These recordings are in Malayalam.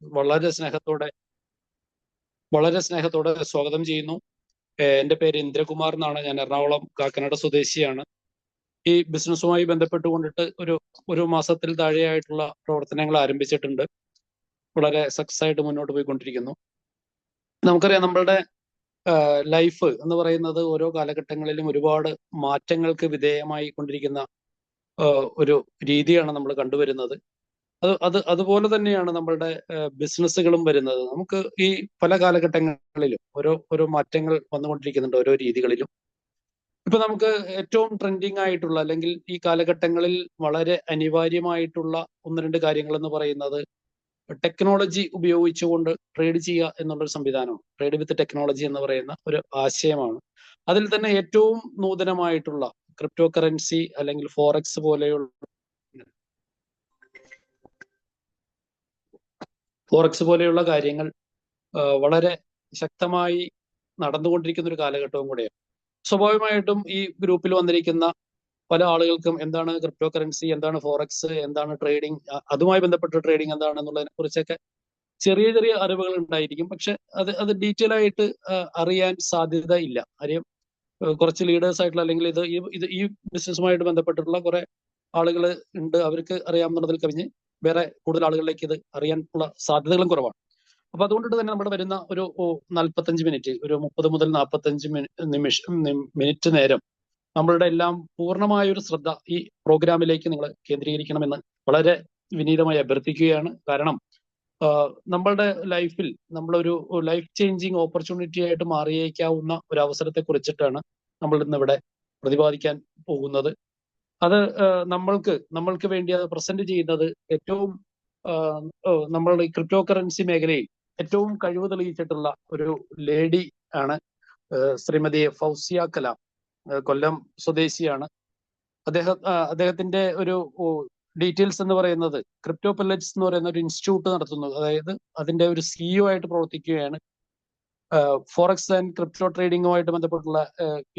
വളരെ സ്നേഹത്തോടെ വളരെ സ്നേഹത്തോടെ സ്വാഗതം ചെയ്യുന്നു. എൻ്റെ പേര് ഇന്ദ്രകുമാർ എന്നാണ്. ഞാൻ എറണാകുളം കാക്കനാട് സ്വദേശിയാണ്. ഈ ബിസിനസ്സുമായി ബന്ധപ്പെട്ടുകൊണ്ടിട്ട് ഒരു മാസത്തിൽ താഴെയായിട്ടുള്ള പ്രവർത്തനങ്ങൾ ആരംഭിച്ചിട്ടുണ്ട്. വളരെ സക്സസ് ആയിട്ട് മുന്നോട്ട് പോയിക്കൊണ്ടിരിക്കുന്നു. നമുക്കറിയാം, നമ്മളുടെ ലൈഫ് എന്ന് പറയുന്നത് ഓരോ കാലഘട്ടങ്ങളിലും ഒരുപാട് മാറ്റങ്ങൾക്ക് വിധേയമായി കൊണ്ടിരിക്കുന്ന ഒരു രീതിയാണ് നമ്മൾ കണ്ടുവരുന്നത്. അതുപോലെ തന്നെയാണ് നമ്മളുടെ ബിസിനസ്സുകളും വരുന്നത്. നമുക്ക് ഈ പല കാലഘട്ടങ്ങളിലും ഓരോ മാറ്റങ്ങൾ വന്നുകൊണ്ടിരിക്കുന്നുണ്ട്, ഓരോ രീതികളിലും. ഇപ്പൊ നമുക്ക് ഏറ്റവും ട്രെൻഡിങ് ആയിട്ടുള്ള, അല്ലെങ്കിൽ ഈ കാലഘട്ടങ്ങളിൽ വളരെ അനിവാര്യമായിട്ടുള്ള ഒന്ന് രണ്ട് കാര്യങ്ങൾ എന്ന് പറയുന്നത് ടെക്നോളജി ഉപയോഗിച്ചുകൊണ്ട് ട്രേഡ് ചെയ്യുക എന്നുള്ളൊരു സംവിധാനമാണ്. ട്രേഡ് വിത്ത് ടെക്നോളജി എന്ന് പറയുന്ന ഒരു ആശയമാണ്. അതിൽ തന്നെ ഏറ്റവും നൂതനമായിട്ടുള്ള ക്രിപ്റ്റോ കറൻസി അല്ലെങ്കിൽ ഫോറക്സ് പോലെയുള്ള കാര്യങ്ങൾ വളരെ ശക്തമായി നടന്നുകൊണ്ടിരിക്കുന്ന ഒരു കാലഘട്ടവും കൂടെയാണ്. സ്വാഭാവികമായിട്ടും ഈ ഗ്രൂപ്പിൽ വന്നിരിക്കുന്ന പല ആളുകൾക്കും എന്താണ് ക്രിപ്റ്റോ കറൻസി, എന്താണ് ഫോറക്സ്, എന്താണ് ട്രേഡിംഗ്, അതുമായി ബന്ധപ്പെട്ട ട്രേഡിംഗ് എന്താണെന്നുള്ളതിനെ കുറിച്ചൊക്കെ ചെറിയ ചെറിയ അറിവുകൾ ഉണ്ടായിരിക്കും. പക്ഷെ അത് ഡീറ്റെയിൽ ആയിട്ട് അറിയാൻ സാധ്യത ഇല്ല. കാര്യം കുറച്ച് ലീഡേഴ്സ് ആയിട്ടുള്ള, അല്ലെങ്കിൽ ഈ ബിസിനസ്സുമായിട്ട് ബന്ധപ്പെട്ടിട്ടുള്ള കുറെ ആളുകൾ ഉണ്ട്. അവർക്ക് അറിയാവുന്നതിൽ കവിഞ്ഞ് വേറെ കൂടുതൽ ആളുകളിലേക്ക് ഇത് അറിയാനുള്ള സാധ്യതകളും കുറവാണ്. അപ്പൊ അതുകൊണ്ടിട്ട് തന്നെ നമ്മുടെ വരുന്ന ഒരു 45 മിനിറ്റ്, ഒരു 30 മുതൽ 45 മിനിറ്റ് നേരം നമ്മളുടെ എല്ലാം പൂർണ്ണമായ ഒരു ശ്രദ്ധ ഈ പ്രോഗ്രാമിലേക്ക് നിങ്ങൾ കേന്ദ്രീകരിക്കണമെന്ന് വളരെ വിനീതമായി അഭ്യർത്ഥിക്കുകയാണ്. കാരണം നമ്മളുടെ ലൈഫിൽ നമ്മളൊരു ലൈഫ് ചേഞ്ചിങ് ഓപ്പർച്യൂണിറ്റി ആയിട്ട് മാറിയേക്കാവുന്ന ഒരു അവസരത്തെ കുറിച്ചിട്ടാണ് നമ്മൾ ഇന്നിവിടെ പ്രതിപാദിക്കാൻ പോകുന്നത്. അത് നമ്മൾക്ക് വേണ്ടി അത് പ്രസന്റ് ചെയ്യുന്നത് ഏറ്റവും നമ്മളുടെ ഈ ക്രിപ്റ്റോ കറൻസി മേഖലയിൽ ഏറ്റവും കഴിവ് തെളിയിച്ചിട്ടുള്ള ഒരു ലേഡി ആണ്. ശ്രീമതി ഫൗസിയ കലാം, കൊല്ലം സ്വദേശിയാണ്. അദ്ദേഹത്തിന്റെ ഒരു ഡീറ്റെയിൽസ് എന്ന് പറയുന്നത്, ക്രിപ്റ്റോ പെല്ലറ്റ്സ് എന്ന് പറയുന്ന ഒരു ഇൻസ്റ്റിറ്റ്യൂട്ട് നടത്തുന്നു. അതായത് അതിന്റെ ഒരു സിഇഒ ആയിട്ട് പ്രവർത്തിക്കുകയാണ്. ഫോറക്സ് ആൻഡ് ക്രിപ്റ്റോ ട്രേഡിങ്ങുമായിട്ട് ബന്ധപ്പെട്ടുള്ള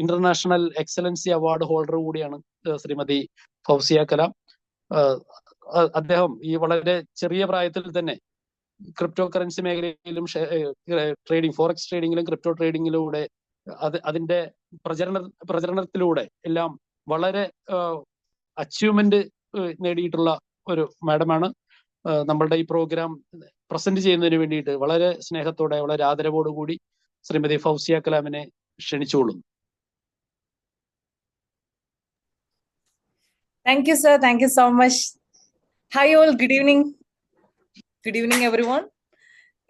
ഇന്റർനാഷണൽ എക്സലൻസി അവാർഡ് ഹോൾഡർ കൂടിയാണ് ശ്രീമതി ഫൗസിയ കലാം. അദ്ദേഹം ഈ വളരെ ചെറിയ പ്രായത്തിൽ തന്നെ ക്രിപ്റ്റോ കറൻസി മേഖലയിലും ഫോറക്സ് ട്രേഡിങ്ങിലും ക്രിപ്റ്റോ ട്രേഡിങ്ങിലൂടെ അതിന്റെ പ്രചരണത്തിലൂടെ എല്ലാം വളരെ അച്ചീവ്മെന്റ് നേടിയിട്ടുള്ള ഒരു മാഡമാണ്. നമ്മളുടെ ഈ പ്രോഗ്രാം പ്രസന്റ് ചെയ്യുന്നതിന് വേണ്ടിയിട്ട് വളരെ സ്നേഹത്തോടെ, വളരെ ആദരവോടുകൂടി ശ്രീമതി ഫൗസിയ കലാമിനെ ക്ഷണിച്ചുകൊള്ളുന്നു. Thank you sir, thank you so much. Hi all, good evening. Good evening everyone.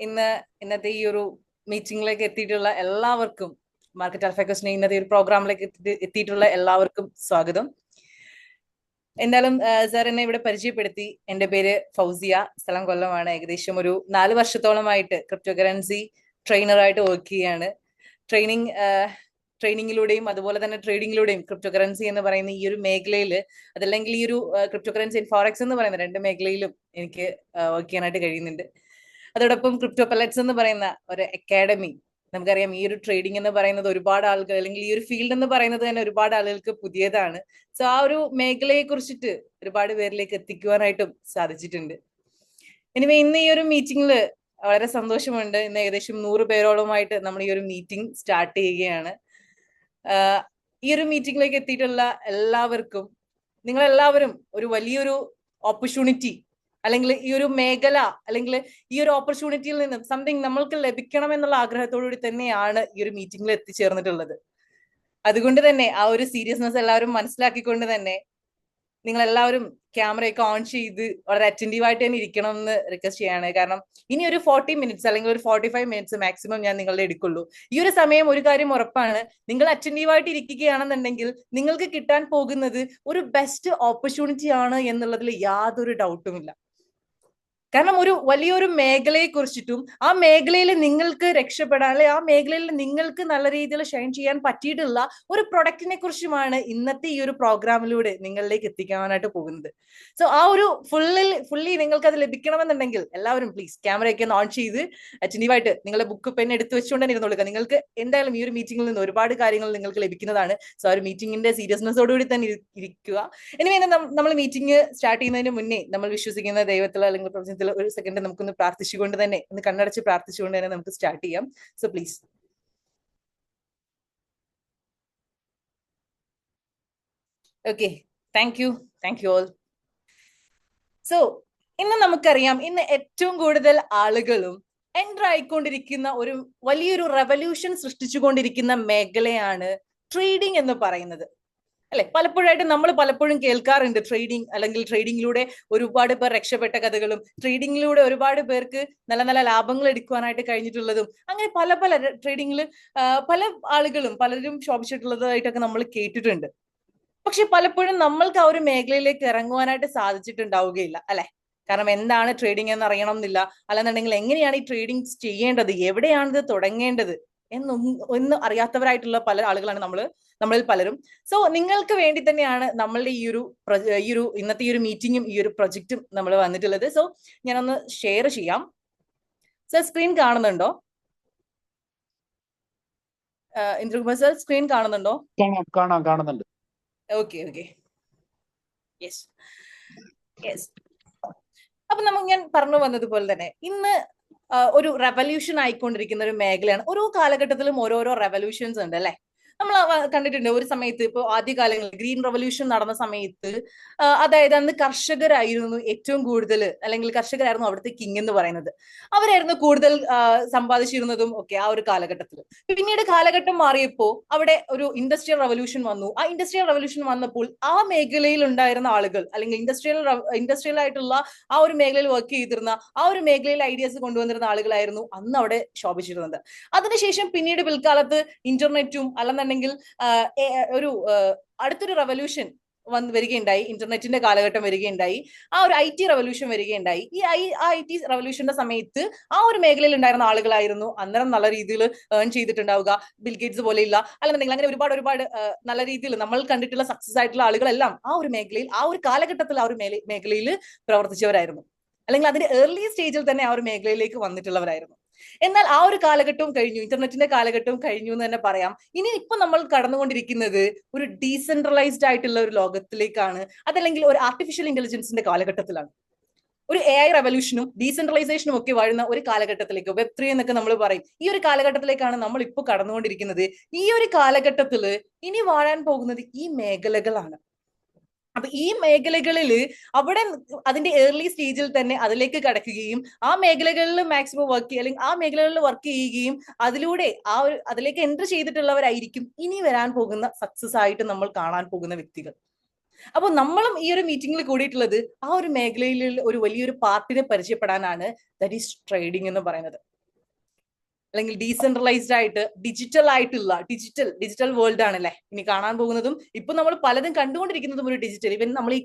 ഇന്നത്തെ ഈ ഒരു മീറ്റിംഗിലേക്ക് എത്തിയിട്ടുള്ള എല്ലാവർക്കും, മാർക്കറ്റ് ആൽഫാക്കസിന്റെ ഇന്നത്തെ ഒരു പ്രോഗ്രാമിലേക്ക് എത്തിയിട്ടുള്ള എല്ലാവർക്കും സ്വാഗതം. എന്തായാലും സാർ എന്നെ ഇവിടെ പരിചയപ്പെടുത്തി. എൻ്റെ പേര് ഫൗസിയ, സ്ഥലം കൊല്ലമാണ്. ഏകദേശം ഒരു 4 വർഷത്തോളമായിട്ട് ക്രിപ്റ്റോ കറൻസി ട്രെയിനറായിട്ട് വർക്ക് ചെയ്യാണ്. ട്രെയിനിങ്ങിലൂടെയും അതുപോലെ തന്നെ ട്രേഡിങ്ങിലൂടെയും ക്രിപ്റ്റോ കറൻസി എന്ന് പറയുന്ന ഈ ഒരു മേഖലയിൽ, അതല്ലെങ്കിൽ ഈ ഒരു ക്രിപ്റ്റോ കറൻസി ഫോറക്സ് എന്ന് പറയുന്ന 2 മേഖലയിലും എനിക്ക് വർക്ക് ചെയ്യാനായിട്ട് കഴിയുന്നുണ്ട്. അതോടൊപ്പം ക്രിപ്റ്റോ പെല്ലറ്റ്സ് എന്ന് പറയുന്ന ഒരു അക്കാഡമി, നമുക്കറിയാം ഈ ഒരു ട്രേഡിംഗ് എന്ന് പറയുന്നത് ഒരുപാട് ആളുകൾ, അല്ലെങ്കിൽ ഈ ഒരു ഫീൽഡ് എന്ന് പറയുന്നത് തന്നെ ഒരുപാട് ആളുകൾക്ക് പുതിയതാണ്. സോ ആ ഒരു മേഖലയെ കുറിച്ചിട്ട് ഒരുപാട് പേരിലേക്ക് എത്തിക്കുവാനായിട്ടും സാധിച്ചിട്ടുണ്ട്. ഇനി ഇന്ന് ഈ ഒരു മീറ്റിംഗിൽ വളരെ സന്തോഷമുണ്ട്. ഇന്ന് ഏകദേശം 100 പേരോളമായിട്ട് നമ്മൾ ഈ ഒരു മീറ്റിംഗ് സ്റ്റാർട്ട് ചെയ്യുകയാണ്. ഈ ഒരു മീറ്റിംഗിലേക്ക് എത്തിയിട്ടുള്ള എല്ലാവർക്കും, നിങ്ങളെല്ലാവരും ഒരു വലിയൊരു ഓപ്പർച്യൂണിറ്റി, അല്ലെങ്കിൽ ഈ ഒരു മേഖല, അല്ലെങ്കിൽ ഈ ഒരു ഓപ്പർച്യൂണിറ്റിയിൽ നിന്ന് സംതിങ് നമ്മൾക്ക് ലഭിക്കണം എന്നുള്ള ആഗ്രഹത്തോടുകൂടി തന്നെയാണ് ഈ ഒരു മീറ്റിംഗിൽ എത്തിച്ചേർന്നിട്ടുള്ളത്. അതുകൊണ്ട് തന്നെ ആ ഒരു സീരിയസ്നെസ് എല്ലാവരും മനസ്സിലാക്കിക്കൊണ്ട് തന്നെ നിങ്ങൾ എല്ലാവരും ക്യാമറയൊക്കെ ഓൺ ചെയ്ത് വളരെ അറ്റൻറ്റീവായിട്ട് തന്നെ ഇരിക്കണം എന്ന് റിക്വസ്റ്റ് ചെയ്യാണ്. കാരണം ഇനി ഒരു 40 മിനിറ്റ്സ് അല്ലെങ്കിൽ ഒരു 45 മിനിറ്റ്സ് മാക്സിമം ഞാൻ നിങ്ങളുടെ എടുക്കുള്ളൂ. ഈ ഒരു സമയം ഒരു കാര്യം ഉറപ്പാണ്, നിങ്ങൾ അറ്റൻറ്റീവായിട്ട് ഇരിക്കുകയാണെന്നുണ്ടെങ്കിൽ നിങ്ങൾക്ക് കിട്ടാൻ പോകുന്നത് ഒരു ബെസ്റ്റ് ഓപ്പർച്യൂണിറ്റി ആണ് എന്നുള്ളതിൽ യാതൊരു ഡൗട്ടുമില്ല. കാരണം ഒരു വലിയൊരു മേഖലയെ കുറിച്ചിട്ടും ആ മേഖലയിൽ നിങ്ങൾക്ക് രക്ഷപ്പെടാൻ, അല്ലെ ആ മേഖലയിൽ നിങ്ങൾക്ക് നല്ല രീതിയിൽ ഷൈൻ ചെയ്യാൻ പറ്റിയിട്ടുള്ള ഒരു പ്രൊഡക്റ്റിനെ കുറിച്ചുമാണ് ഇന്നത്തെ ഈ ഒരു പ്രോഗ്രാമിലൂടെ നിങ്ങളിലേക്ക് എത്തിക്കാനായിട്ട് പോകുന്നത്. സോ ആ ഒരു ഫുള്ളി നിങ്ങൾക്ക് അത് ലഭിക്കണമെന്നുണ്ടെങ്കിൽ എല്ലാവരും പ്ലീസ് ക്യാമറയൊക്കെ ഒന്ന് ഓൺ ചെയ്ത് അറ്റൻറ്റീവായിട്ട് നിങ്ങളുടെ ബുക്ക് പെൻ എടുത്ത് വെച്ചുകൊണ്ട് തന്നെ ഇരുന്നോളുക. നിങ്ങൾക്ക് എന്തായാലും ഈ ഒരു മീറ്റിംഗിൽ നിന്ന് ഒരുപാട് കാര്യങ്ങൾ നിങ്ങൾക്ക് ലഭിക്കുന്നതാണ്. സോ ആ ഒരു മീറ്റിംഗിന്റെ സീരിയസ്നെസ്സോടുകൂടി തന്നെ ഇരിക്കുക. ഇനി നമ്മൾ മീറ്റിംഗ് സ്റ്റാർട്ട് ചെയ്യുന്നതിന് മുന്നേ നമ്മൾ വിശ്വസിക്കുന്ന ദൈവത്തിൽ അല്ലെങ്കിൽ സാന്നിധ്യത്തിൽ ഒരു സെക്കൻഡ് നമുക്കൊന്ന് പ്രാർത്ഥിച്ചുകൊണ്ട് തന്നെ, ഒന്ന് കണ്ണടച്ച് പ്രാർത്ഥിച്ചുകൊണ്ട് തന്നെ നമുക്ക് സ്റ്റാർട്ട് ചെയ്യാം. So please. Okay, thank you all. So ഇന്ന് നമുക്കറിയാം, ഇന്ന് ഏറ്റവും കൂടുതൽ ആളുകളും എൻ്റർ ആയിക്കൊണ്ടിരിക്കുന്ന ഒരു വലിയൊരു റെവല്യൂഷൻ സൃഷ്ടിച്ചുകൊണ്ടിരിക്കുന്ന മേഖലയാണ് ട്രേഡിംഗ് എന്ന് പറയുന്നത്, അല്ലെ? പലപ്പോഴായിട്ട് നമ്മൾ പലപ്പോഴും കേൾക്കാറുണ്ട് ട്രേഡിംഗ്, അല്ലെങ്കിൽ ട്രേഡിങ്ങിലൂടെ ഒരുപാട് പേർ രക്ഷപ്പെട്ട കഥകളും, ട്രേഡിങ്ങിലൂടെ ഒരുപാട് പേർക്ക് നല്ല നല്ല ലാഭങ്ങൾ എടുക്കുവാനായിട്ട് കഴിഞ്ഞിട്ടുള്ളതും, അങ്ങനെ പല പല ട്രേഡിങ്ങിൽ പല ആളുകളും പലരും ശോഭിച്ചിട്ടുള്ളതായിട്ടൊക്കെ നമ്മൾ കേട്ടിട്ടുണ്ട്. പക്ഷെ പലപ്പോഴും നമ്മൾക്ക് ആ ഒരു മേഖലയിലേക്ക് ഇറങ്ങുവാനായിട്ട് സാധിച്ചിട്ടുണ്ടാവുകയില്ല, അല്ലെ? കാരണം എന്താണ് ട്രേഡിംഗ് എന്ന് അറിയണം എന്നില്ല, അല്ലെന്നുണ്ടെങ്കിൽ എങ്ങനെയാണ് ഈ ട്രേഡിംഗ് ചെയ്യേണ്ടത്, എവിടെയാണ് ഇത് തുടങ്ങേണ്ടത് ഒന്നും അറിയാത്തവരായിട്ടുള്ള പല ആളുകളാണ് നമ്മളിൽ പലരും. സോ നിങ്ങൾക്ക് വേണ്ടി തന്നെയാണ് നമ്മളുടെ ഈ ഒരു ഇന്നത്തെ ഈ ഒരു മീറ്റിംഗും ഈ ഒരു പ്രൊജക്റ്റും നമ്മൾ വന്നിട്ടുള്ളത്. സോ ഞാനൊന്ന് ഷെയർ ചെയ്യാം. സർ, സ്ക്രീൻ കാണുന്നുണ്ടോ? ഇന്ദ്രകുമാർ സർ, സ്ക്രീൻ കാണുന്നുണ്ടോ? കാണുന്നുണ്ട്. Okay, yes. അപ്പൊ ഞാൻ പറഞ്ഞു വന്നതുപോലെ തന്നെ ഇന്ന് ഒരു റെവല്യൂഷൻ ആയിക്കൊണ്ടിരിക്കുന്ന ഒരു മേഖലയാണ്. ഓരോ കാലഘട്ടത്തിലും ഓരോരോ റെവല്യൂഷൻസ് ഉണ്ട്, അല്ലെ? നമ്മൾ കണ്ടിട്ടുണ്ട് ഒരു സമയത്ത്, ഇപ്പോൾ ആദ്യകാലങ്ങളിൽ ഗ്രീൻ റെവല്യൂഷൻ നടന്ന സമയത്ത്, അതായത് അന്ന് കർഷകരായിരുന്നു ഏറ്റവും കൂടുതൽ, അല്ലെങ്കിൽ കർഷകരായിരുന്നു അവിടുത്തെ കിങ് എന്ന് പറയുന്നത്. അവരായിരുന്നു കൂടുതൽ സമ്പാദിച്ചിരുന്നതും ഒക്കെ ആ ഒരു കാലഘട്ടത്തിൽ. പിന്നീട് കാലഘട്ടം മാറിയപ്പോൾ അവിടെ ഒരു ഇൻഡസ്ട്രിയൽ റെവല്യൂഷൻ വന്നു. ആ ഇൻഡസ്ട്രിയൽ റെവല്യൂഷൻ വന്നപ്പോൾ ആ മേഖലയിൽ ഉണ്ടായിരുന്ന ആളുകൾ, അല്ലെങ്കിൽ ഇൻഡസ്ട്രിയൽ ആയിട്ടുള്ള ആ ഒരു മേഖലയിൽ വർക്ക് ചെയ്തിരുന്ന, ആ ഒരു മേഖലയിൽ ഐഡിയാസ് കൊണ്ടുവന്നിരുന്ന ആളുകളായിരുന്നു അന്ന് അവിടെ ശോഭിച്ചിരുന്നത്. അതിനുശേഷം പിന്നീട് പിൽക്കാലത്ത് ഇന്റർനെറ്റും അല്ലെന്നുണ്ടെങ്കിൽ ഒരു അടുത്തൊരു റെവല്യൂഷൻ വരികയുണ്ടായി, ഇന്റർനെറ്റിന്റെ കാലഘട്ടം വരികയുണ്ടായി, ആ ഒരു IT റെവല്യൂഷൻ വരികയുണ്ടായി. ഈ IT റെവല്യൂഷന്റെ സമയത്ത് ആ ഒരു മേഖലയിൽ ഉണ്ടായിരുന്ന ആളുകളായിരുന്നു അന്നേരം നല്ല രീതിയിൽ ഏൺ ചെയ്തിട്ടുണ്ടാവുക. ബിൽഗേറ്റ്സ് പോലെയുള്ള, അല്ലെന്നുണ്ടെങ്കിൽ അങ്ങനെ ഒരുപാട് നല്ല രീതിയിൽ നമ്മൾ കണ്ടിട്ടുള്ള സക്സസ് ആയിട്ടുള്ള ആളുകളെല്ലാം ആ ഒരു മേഖലയിൽ, ആ ഒരു കാലഘട്ടത്തിൽ ആ ഒരു മേഖലയിൽ പ്രവർത്തിച്ചവരായിരുന്നു, അല്ലെങ്കിൽ അതിന്റെ ഏർലി സ്റ്റേജിൽ തന്നെ ആ ഒരു മേഖലയിലേക്ക് വന്നിട്ടുള്ളവരായിരുന്നു. എന്നാൽ ആ ഒരു കാലഘട്ടവും കഴിഞ്ഞു, ഇന്റർനെറ്റിന്റെ കാലഘട്ടവും കഴിഞ്ഞു എന്ന് തന്നെ പറയാം. ഇനി ഇപ്പൊ നമ്മൾ കടന്നുകൊണ്ടിരിക്കുന്നത് ഒരു ഡീസെൻട്രലൈസ്ഡ് ആയിട്ടുള്ള ഒരു ലോകത്തിലേക്കാണ്, അതല്ലെങ്കിൽ ഒരു ആർട്ടിഫിഷ്യൽ ഇന്റലിജൻസിന്റെ കാലഘട്ടത്തിലാണ്. ഒരു AI റെവല്യൂഷനും ഡീസെൻട്രലൈസേഷനും ഒക്കെ വാഴുന്ന ഒരു കാലഘട്ടത്തിലേക്ക്, Web3 എന്നൊക്കെ നമ്മൾ പറയും, ഈ ഒരു കാലഘട്ടത്തിലേക്കാണ് നമ്മൾ ഇപ്പോൾ കടന്നുകൊണ്ടിരിക്കുന്നത്. ഈ ഒരു കാലഘട്ടത്തിൽ ഇനി വാഴാൻ പോകുന്നത് ഈ മേഖലകളാണ്. അപ്പൊ ഈ മേഖലകളിൽ അവിടെ അതിന്റെ ഏർലി സ്റ്റേജിൽ തന്നെ അതിലേക്ക് കടക്കുകയും ആ മേഖലകളിൽ മാക്സിമം വർക്ക് ചെയ്യുക, അല്ലെങ്കിൽ ആ മേഖലകളിൽ വർക്ക് ചെയ്യുകയും അതിലൂടെ അതിലേക്ക് എൻട്രി ചെയ്തിട്ടുള്ളവരായിരിക്കും ഇനി വരാൻ പോകുന്ന സക്സസ് ആയിട്ട് നമ്മൾ കാണാൻ പോകുന്ന വ്യക്തികൾ. അപ്പൊ നമ്മളും ഈ ഒരു മീറ്റിംഗിൽ കൂടിയിട്ടുള്ളത് ആ ഒരു മേഖലയിൽ ഒരു വലിയൊരു പാർട്ടിനെ പരിചയപ്പെടാനാണ്. ദാറ്റ് ഈസ് ട്രേഡിംഗ് എന്ന് പറയുന്നത്, അല്ലെങ്കിൽ ഡീസെൻട്രലൈസ്ഡ് ആയിട്ട് ഡിജിറ്റൽ വേൾഡ് ആണല്ലേ ഇനി കാണാൻ പോകുന്നതും. ഇപ്പൊ നമ്മൾ പലതും കണ്ടുകൊണ്ടിരിക്കുന്നതും ഒരു ഡിജിറ്റൽ, ഇവൻ നമ്മൾ ഈ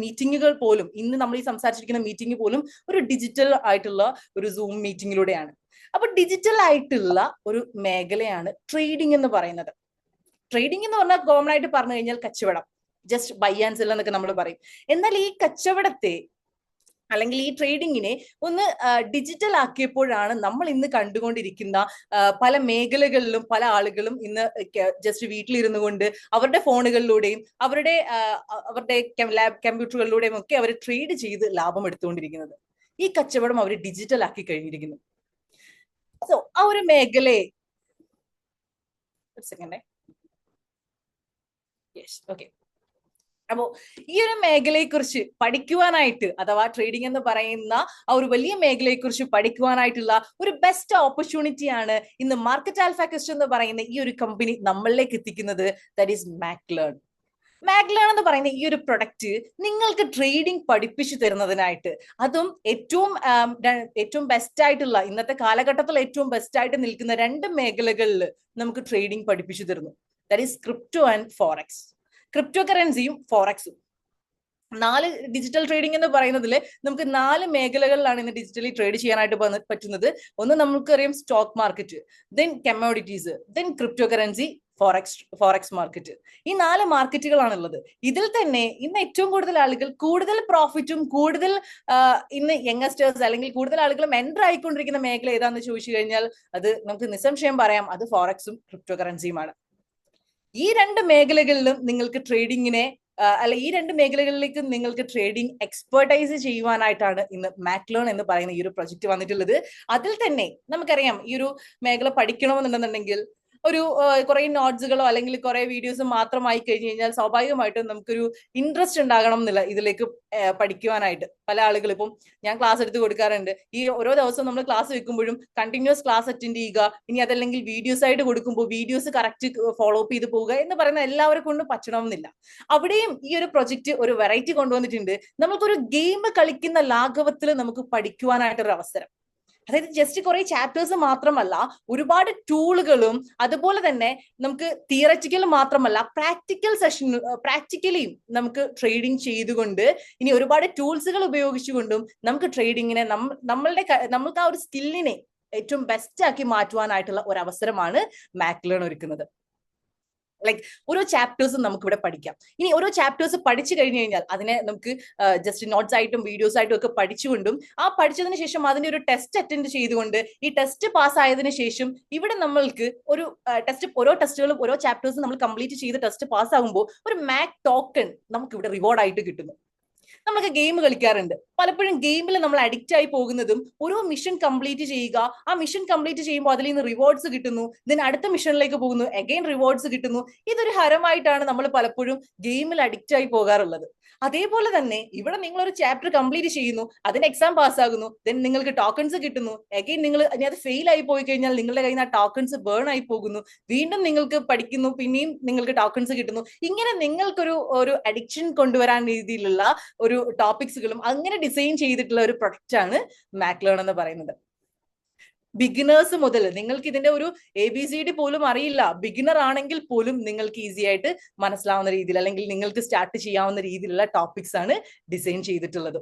മീറ്റിങ്ങുകൾ പോലും, ഇന്ന് നമ്മൾ ഈ സംസാരിച്ചിരിക്കുന്ന മീറ്റിംഗ് പോലും ഒരു ഡിജിറ്റൽ ആയിട്ടുള്ള ഒരു സൂം മീറ്റിംഗിലൂടെയാണ്. അപ്പൊ ഡിജിറ്റൽ ആയിട്ടുള്ള ഒരു മേഖലയാണ് ട്രേഡിംഗ് എന്ന് പറയുന്നത്. ട്രേഡിംഗ് എന്ന് പറഞ്ഞാൽ കോമൺ ആയിട്ട് പറഞ്ഞു കഴിഞ്ഞാൽ കച്ചവടം, ജസ്റ്റ് ബൈ ആൻഡ് സെൽ എന്നൊക്കെ നമ്മൾ പറയും. എന്നാൽ ഈ കച്ചവടത്തെ, അല്ലെങ്കിൽ ഈ ട്രേഡിങ്ങിനെ ഒന്ന് ഡിജിറ്റൽ ആക്കിയപ്പോഴാണ് നമ്മൾ ഇന്ന് കണ്ടുകൊണ്ടിരിക്കുന്ന പല മേഖലകളിലും പല ആളുകളും ഇന്ന് ജസ്റ്റ് വീട്ടിലിരുന്നു കൊണ്ട് അവരുടെ ഫോണുകളിലൂടെയും അവരുടെ കമ്പ്യൂട്ടറുകളിലൂടെയും ഒക്കെ അവർ ട്രേഡ് ചെയ്ത് ലാഭം എടുത്തുകൊണ്ടിരിക്കുന്നത്. ഈ കച്ചവടം അവർ ഡിജിറ്റൽ ആക്കി കഴിഞ്ഞിരിക്കുന്നു. സോ ആ ഒരു മേഖലയെ ഓക്കെ, അപ്പോ ഈ ഒരു മേഖലയെ കുറിച്ച് പഠിക്കുവാനായിട്ട്, അഥവാ ട്രേഡിംഗ് എന്ന് പറയുന്ന ആ ഒരു വലിയ മേഖലയെ കുറിച്ച് പഠിക്കുവാനായിട്ടുള്ള ഒരു ബെസ്റ്റ് ഓപ്പർച്യൂണിറ്റിയാണ് ഇന്ന് മാർക്കറ്റ് ആൽഫ ക്വസ്റ്റ് എന്ന് പറയുന്ന ഈ ഒരു കമ്പനി നമ്മളിലേക്ക് എത്തിക്കുന്നത്. That is മാക്ലേൺ. മാക്ലേൺ എന്ന് പറയുന്ന ഈ ഒരു പ്രൊഡക്റ്റ് നിങ്ങൾക്ക് ട്രേഡിംഗ് പഠിപ്പിച്ചു തരുന്നതിനായിട്ട്, അതും ഏറ്റവും ബെസ്റ്റ് ആയിട്ടുള്ള, ഇന്നത്തെ കാലഘട്ടത്തിൽ ഏറ്റവും ബെസ്റ്റ് ആയിട്ട് നിൽക്കുന്ന 2 മേഖലകളിൽ നമുക്ക് ട്രേഡിംഗ് പഠിപ്പിച്ചു തരുന്നു. That is crypto and forex. Crypto കറൻസിയും ഫോറക്സും. 4 ഡിജിറ്റൽ ട്രേഡിംഗ് എന്ന് പറയുന്നതിൽ നമുക്ക് 4 മേഖലകളിലാണ് ഇന്ന് ഡിജിറ്റലി ട്രേഡ് ചെയ്യാനായിട്ട് പറ്റുന്നത്. ഒന്ന് നമുക്കറിയാം stock market, then commodities, then crypto currency, forex market. ഈ 4 മാർക്കറ്റുകളാണുള്ളത്. ഇതിൽ തന്നെ ഇന്ന് ഏറ്റവും കൂടുതൽ ആളുകൾ കൂടുതൽ പ്രോഫിറ്റും കൂടുതൽ ഇന്ന് യങ്ങസ്റ്റേഴ്സ്, അല്ലെങ്കിൽ കൂടുതൽ ആളുകളും എൻ്റർ ആയിക്കൊണ്ടിരിക്കുന്ന മേഖല ഏതാണെന്ന് ചോദിച്ചു കഴിഞ്ഞാൽ അത് നമുക്ക് നിസ്സംശയം പറയാം, അത് ഫോറക്സും ക്രിപ്റ്റോ കറൻസിയുമാണ്. ഈ 2 മേഖലകളിലും നിങ്ങൾക്ക് ട്രേഡിങ്ങിനെ അല്ല ഈ രണ്ട് മേഖലകളിലേക്ക് നിങ്ങൾക്ക് ട്രേഡിംഗ് എക്സ്പെർട്ടൈസ് ചെയ്യുവാനായിട്ടാണ് ഇന്ന് മാക്ലേൺ എന്ന് പറയുന്ന ഈ ഒരു പ്രൊജക്ട് വന്നിട്ടുള്ളത്. അതിൽ തന്നെ നമുക്കറിയാം ഈ ഒരു മേഖല പഠിക്കണമെന്നുണ്ടെന്നുണ്ടെങ്കിൽ ഒരു കുറെ നോട്ട്സുകളോ അല്ലെങ്കിൽ കുറെ വീഡിയോസ് മാത്രമായി കഴിഞ്ഞു കഴിഞ്ഞാൽ സ്വാഭാവികമായിട്ടും നമുക്കൊരു ഇൻട്രസ്റ്റ് ഉണ്ടാകണം എന്നില്ല ഇതിലേക്ക് പഠിക്കുവാനായിട്ട്. പല ആളുകൾ ഇപ്പം ഞാൻ ക്ലാസ് എടുത്ത് കൊടുക്കാറുണ്ട്. ഈ ഓരോ ദിവസവും നമ്മൾ ക്ലാസ് വെക്കുമ്പോഴും കണ്ടിന്യൂസ് ക്ലാസ് അറ്റൻഡ് ചെയ്യുക, ഇനി അതല്ലെങ്കിൽ വീഡിയോസ് ആയിട്ട് കൊടുക്കുമ്പോൾ വീഡിയോസ് കറക്റ്റ് ഫോളോ അപ്പ് ചെയ്ത് പോവുക എന്ന് പറയുന്ന എല്ലാവരെ കൊണ്ടും പറ്റണമെന്നില്ല. അവിടെയും ഈ ഒരു പ്രൊജക്ട് ഒരു വെറൈറ്റി കൊണ്ടുവന്നിട്ടുണ്ട്. നമുക്കൊരു ഗെയിം കളിക്കുന്ന ലാഘവത്തിൽ നമുക്ക് പഠിക്കുവാനായിട്ടൊരു അവസരം. അതായത് ജസ്റ്റ് കുറെ ചാപ്റ്റേഴ്സ് മാത്രമല്ല, ഒരുപാട് ടൂളുകളും അതുപോലെ തന്നെ നമുക്ക് തിയററ്റിക്കൽ മാത്രമല്ല പ്രാക്ടിക്കൽ പ്രാക്ടിക്കലിയും നമുക്ക് ട്രേഡിംഗ് ചെയ്തുകൊണ്ട് ഇനി ഒരുപാട് ടൂൾസുകൾ ഉപയോഗിച്ചുകൊണ്ടും നമുക്ക് ട്രേഡിങ്ങിനെ നമ്മൾക്ക് ആ ഒരു സ്കില്ലിനെ ഏറ്റവും ബെസ്റ്റ് ആക്കി മാറ്റുവാനായിട്ടുള്ള ഒരു അവസരമാണ് മാക്ലേൺ ഒരുക്കുന്നത്. ലൈക്ക് ഓരോ ചാപ്റ്റേഴ്സും നമുക്ക് ഇവിടെ പഠിക്കാം. ഇനി ഓരോ ചാപ്റ്റേഴ്സ് പഠിച്ചു കഴിഞ്ഞു കഴിഞ്ഞാൽ അതിനെ നമുക്ക് ജസ്റ്റ് നോട്ട്സ് ആയിട്ടും വീഡിയോസ് ആയിട്ടും ഒക്കെ പഠിച്ചുകൊണ്ടും ആ പഠിച്ചതിന് ശേഷം അതിന്റെ ഒരു ടെസ്റ്റ് അറ്റൻഡ് ചെയ്തുകൊണ്ട് ഈ ടെസ്റ്റ് പാസ് ആയതിനു ശേഷം ഇവിടെ നമ്മൾക്ക് ഒരു ഓരോ ടെസ്റ്റുകളും ഓരോ ചാപ്റ്റേഴ്സും നമ്മൾ കംപ്ലീറ്റ് ചെയ്ത് ടെസ്റ്റ് പാസ് ആകുമ്പോൾ ഒരു മാക് ടോക്കൺ നമുക്ക് ഇവിടെ റിവാർഡ് ആയിട്ട് കിട്ടുന്നു. നമ്മളൊക്കെ ഗെയിം കളിക്കാറുണ്ട്. പലപ്പോഴും ഗെയിമിൽ നമ്മൾ അഡിക്റ്റ് ആയി പോകുന്നതും ഓരോ മിഷൻ കംപ്ലീറ്റ് ചെയ്യുക, ആ മിഷൻ കംപ്ലീറ്റ് ചെയ്യുമ്പോൾ അതിൽ നിന്ന് റിവാർഡ്സ് കിട്ടുന്നു, ദെൻ അടുത്ത മിഷനിലേക്ക് പോകുന്നു, അഗൈൻ റിവാർഡ്സ് കിട്ടുന്നു. ഇതൊരു ഹരമായിട്ടാണ് നമ്മൾ പലപ്പോഴും ഗെയിമിൽ അഡിക്റ്റ് ആയി പോകാറുള്ളത്. അതേപോലെ തന്നെ ഇവിടെ നിങ്ങൾ ഒരു ചാപ്റ്റർ കംപ്ലീറ്റ് ചെയ്യുന്നു, അതിന് എക്സാം പാസ്സാകുന്നു, ദെൻ നിങ്ങൾക്ക് ടോക്കൺസ് കിട്ടുന്നു, അഗൈൻ നിങ്ങൾ ഇനി അത് ഫെയിൽ ആയി പോയി കഴിഞ്ഞാൽ നിങ്ങളുടെ കയ്യിൽ നിന്ന് ആ ടോക്കൺസ് ബേൺ ആയി പോകുന്നു, വീണ്ടും നിങ്ങൾക്ക് പഠിക്കുന്നു, പിന്നെയും നിങ്ങൾക്ക് ടോക്കൺസ് കിട്ടുന്നു. ഇങ്ങനെ നിങ്ങൾക്കൊരു അഡിക്ഷൻ കൊണ്ടുവരാൻ രീതിയിലുള്ള ഒരു ടോപ്പിക്സുകളും അങ്ങനെ ഡിസൈൻ ചെയ്തിട്ടുള്ള ഒരു പ്രൊഡക്റ്റ് ആണ് മാക്ലേൺ എന്ന് പറയുന്നത്. ബിഗിനേഴ്സ് മുതൽ നിങ്ങൾക്ക് ഇതിന്റെ ഒരു ABCD പോലും അറിയില്ല, ബിഗിനർ ആണെങ്കിൽ പോലും നിങ്ങൾക്ക് ഈസി ആയിട്ട് മനസ്സിലാവുന്ന രീതിയിൽ അല്ലെങ്കിൽ നിങ്ങൾക്ക് സ്റ്റാർട്ട് ചെയ്യാവുന്ന രീതിയിലുള്ള ടോപ്പിക്സ് ആണ് ഡിസൈൻ ചെയ്തിട്ടുള്ളത്.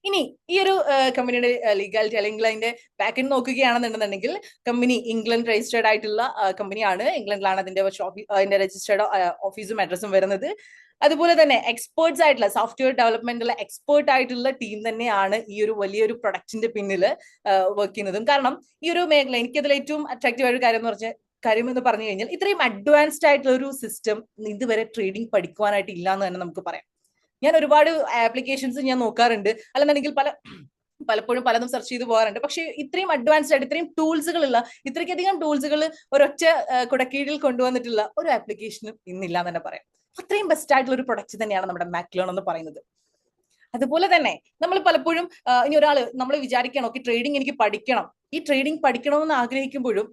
ഇനി ഈ ഒരു കമ്പനിയുടെ ലീഗാലിറ്റി അല്ലെങ്കിൽ അതിന്റെ ബാക്ക് എൻഡ് നോക്കുകയാണെന്നുണ്ടെന്നുണ്ടെങ്കിൽ കമ്പനി ഇംഗ്ലണ്ട് രജിസ്റ്റേർഡ് ആയിട്ടുള്ള കമ്പനിയാണ്. ഇംഗ്ലണ്ടിലാണ് അതിന്റെ രജിസ്റ്റേർഡ് ഓഫീസും അഡ്രസ്സും വരുന്നത്. അതുപോലെ തന്നെ എക്സ്പേർട്സ് ആയിട്ടുള്ള സോഫ്റ്റ്വെയർ ഡെവലപ്മെന്റിലെ എക്സ്പേർട്ട് ആയിട്ടുള്ള ടീം തന്നെയാണ് ഈ ഒരു വലിയൊരു പ്രൊഡക്റ്റിന്റെ പിന്നിൽ വർക്ക് ചെയ്യുന്നതും. കാരണം ഈ ഒരു മേഖല എനിക്കതിൽ ഏറ്റവും അട്രാക്റ്റീവ് ആയ ഒരു കാര്യം എന്ന് പറഞ്ഞു കഴിഞ്ഞാൽ ഇത്രയും അഡ്വാൻസ്ഡ് ആയിട്ടുള്ള ഒരു സിസ്റ്റം ഇതുവരെ ട്രേഡിംഗ് പഠിക്കുവാനായിട്ട് ഇല്ല എന്ന് തന്നെ നമുക്ക് പറയാം. ഞാൻ ഒരുപാട് ആപ്ലിക്കേഷൻസ് ഞാൻ നോക്കാറുണ്ട്, അല്ലെന്നുണ്ടെങ്കിൽ പലപ്പോഴും പലതും സെർച്ച് ചെയ്ത് പോകാറുണ്ട്. പക്ഷെ ഇത്രയും അഡ്വാൻസ്ഡ് ആയിട്ട് ഇത്രയും ടൂൾസുകളുള്ള ഇത്രയ്ക്കധികം ടൂൾസുകൾ ഒരൊറ്റ കുടക്കീഴിൽ കൊണ്ടുവന്നിട്ടുള്ള ഒരു ആപ്ലിക്കേഷനും ഇന്നില്ല എന്ന് തന്നെ പറയാം. അത്രയും ബെസ്റ്റ് ആയിട്ടുള്ള ഒരു പ്രൊഡക്റ്റ് തന്നെയാണ് നമ്മുടെ മാക്ലേൺ എന്ന് പറയുന്നത്. അതുപോലെ തന്നെ നമ്മൾ പലപ്പോഴും ഇനി നമ്മൾ വിചാരിക്കണം ഓക്കെ ട്രേഡിംഗ് എനിക്ക് പഠിക്കണം, ഈ ട്രേഡിംഗ് പഠിക്കണമെന്ന് ആഗ്രഹിക്കുമ്പോഴും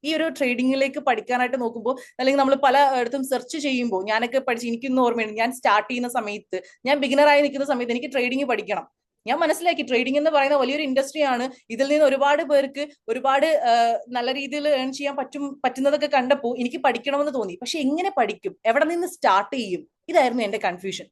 ഈ ഒരു ട്രേഡിംഗിലേക്ക് പഠിക്കാനായിട്ട് നോക്കുമ്പോൾ അല്ലെങ്കിൽ നമ്മൾ പല ഇടത്തും സെർച്ച് ചെയ്യുമ്പോൾ ഞാനൊക്കെ എനിക്കൊന്നും ഓർമ്മയുണ്ട്, ഞാൻ സ്റ്റാർട്ട് ചെയ്യുന്ന സമയത്ത് ഞാൻ ബിഗിനറായി നിൽക്കുന്ന സമയത്ത് എനിക്ക് ട്രേഡിംഗ് പഠിക്കണം. ഞാൻ മനസ്സിലാക്കി ട്രേഡിംഗ് എന്ന് പറയുന്ന വലിയൊരു ഇൻഡസ്ട്രി ആണ്, ഇതിൽ നിന്ന് ഒരുപാട് പേർക്ക് ഒരുപാട് നല്ല രീതിയിൽ ഏൺ ചെയ്യാൻ പറ്റുന്നതൊക്കെ കണ്ടപ്പോൾ എനിക്ക് പഠിക്കണമെന്ന് തോന്നി. പക്ഷെ എങ്ങനെ പഠിക്കും, എവിടെ നിന്ന് സ്റ്റാർട്ട് ചെയ്യും, ഇതായിരുന്നു എന്റെ കൺഫ്യൂഷൻ.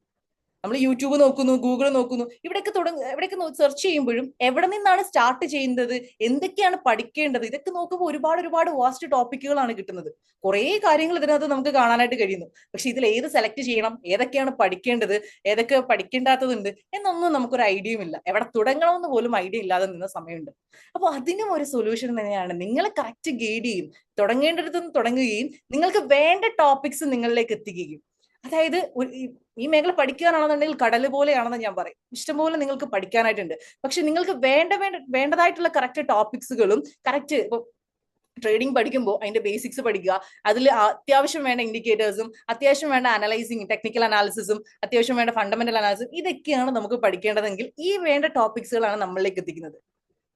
നമ്മൾ യൂട്യൂബ് നോക്കുന്നു, ഗൂഗിൾ നോക്കുന്നു, ഇവിടെയൊക്കെ സെർച്ച് ചെയ്യുമ്പോഴും എവിടെ നിന്നാണ് സ്റ്റാർട്ട് ചെയ്യുന്നത്, എന്തൊക്കെയാണ് പഠിക്കേണ്ടത്, ഇതൊക്കെ നോക്കുമ്പോൾ ഒരുപാട് വാസ്റ്റ് ടോപ്പിക്കുകളാണ് കിട്ടുന്നത്. കുറെ കാര്യങ്ങൾ ഇതിനകത്ത് നമുക്ക് കാണാനായിട്ട് കഴിയുന്നു. പക്ഷെ ഇതിൽ ഏത് സെലക്ട് ചെയ്യണം, ഏതൊക്കെയാണ് പഠിക്കേണ്ടത്, ഏതൊക്കെ പഠിക്കേണ്ടാത്തതുണ്ട് എന്നൊന്നും നമുക്കൊരു ഐഡിയയും ഇല്ല. എവിടെ തുടങ്ങണമെന്ന് പോലും ഐഡിയ ഇല്ലാതെ നിന്ന സമയമുണ്ട്. അപ്പോൾ അതിനും ഒരു സൊല്യൂഷൻ തന്നെയാണ് നിങ്ങളെ കറക്റ്റ് ഗൈഡ് ചെയ്യും, തുടങ്ങേണ്ടടുത്ത് തുടങ്ങുകയും നിങ്ങൾക്ക് വേണ്ട ടോപ്പിക്സ് നിങ്ങളിലേക്ക് എത്തിക്കുകയും. അതായത് ഈ മേഖല പഠിക്കാനാണെന്നുണ്ടെങ്കിൽ കടൽ പോലെയാണെന്ന് ഞാൻ പറയും. ഇഷ്ടംപോലെ നിങ്ങൾക്ക് പഠിക്കാനായിട്ടുണ്ട്. പക്ഷെ നിങ്ങൾക്ക് വേണ്ടതായിട്ടുള്ള കറക്റ്റ് ടോപ്പിക്സുകളും കറക്റ്റ് ഇപ്പൊ ട്രേഡിംഗ് പഠിക്കുമ്പോൾ അതിന്റെ ബേസിക്സ് പഠിക്കുക, അതിൽ അത്യാവശ്യം വേണ്ട ഇൻഡിക്കേറ്റേഴ്സും അത്യാവശ്യം വേണ്ട അനലൈസിങ് ടെക്നിക്കൽ അനാലിസിസും അത്യാവശ്യം വേണ്ട ഫണ്ടമെന്റൽ അനാലിസിസും ഇതൊക്കെയാണ് നമുക്ക് പഠിക്കേണ്ടതെങ്കിൽ ഈ വേണ്ട ടോപ്പിക്സുകളാണ് നമ്മളിലേക്ക് എത്തിക്കുന്നത്.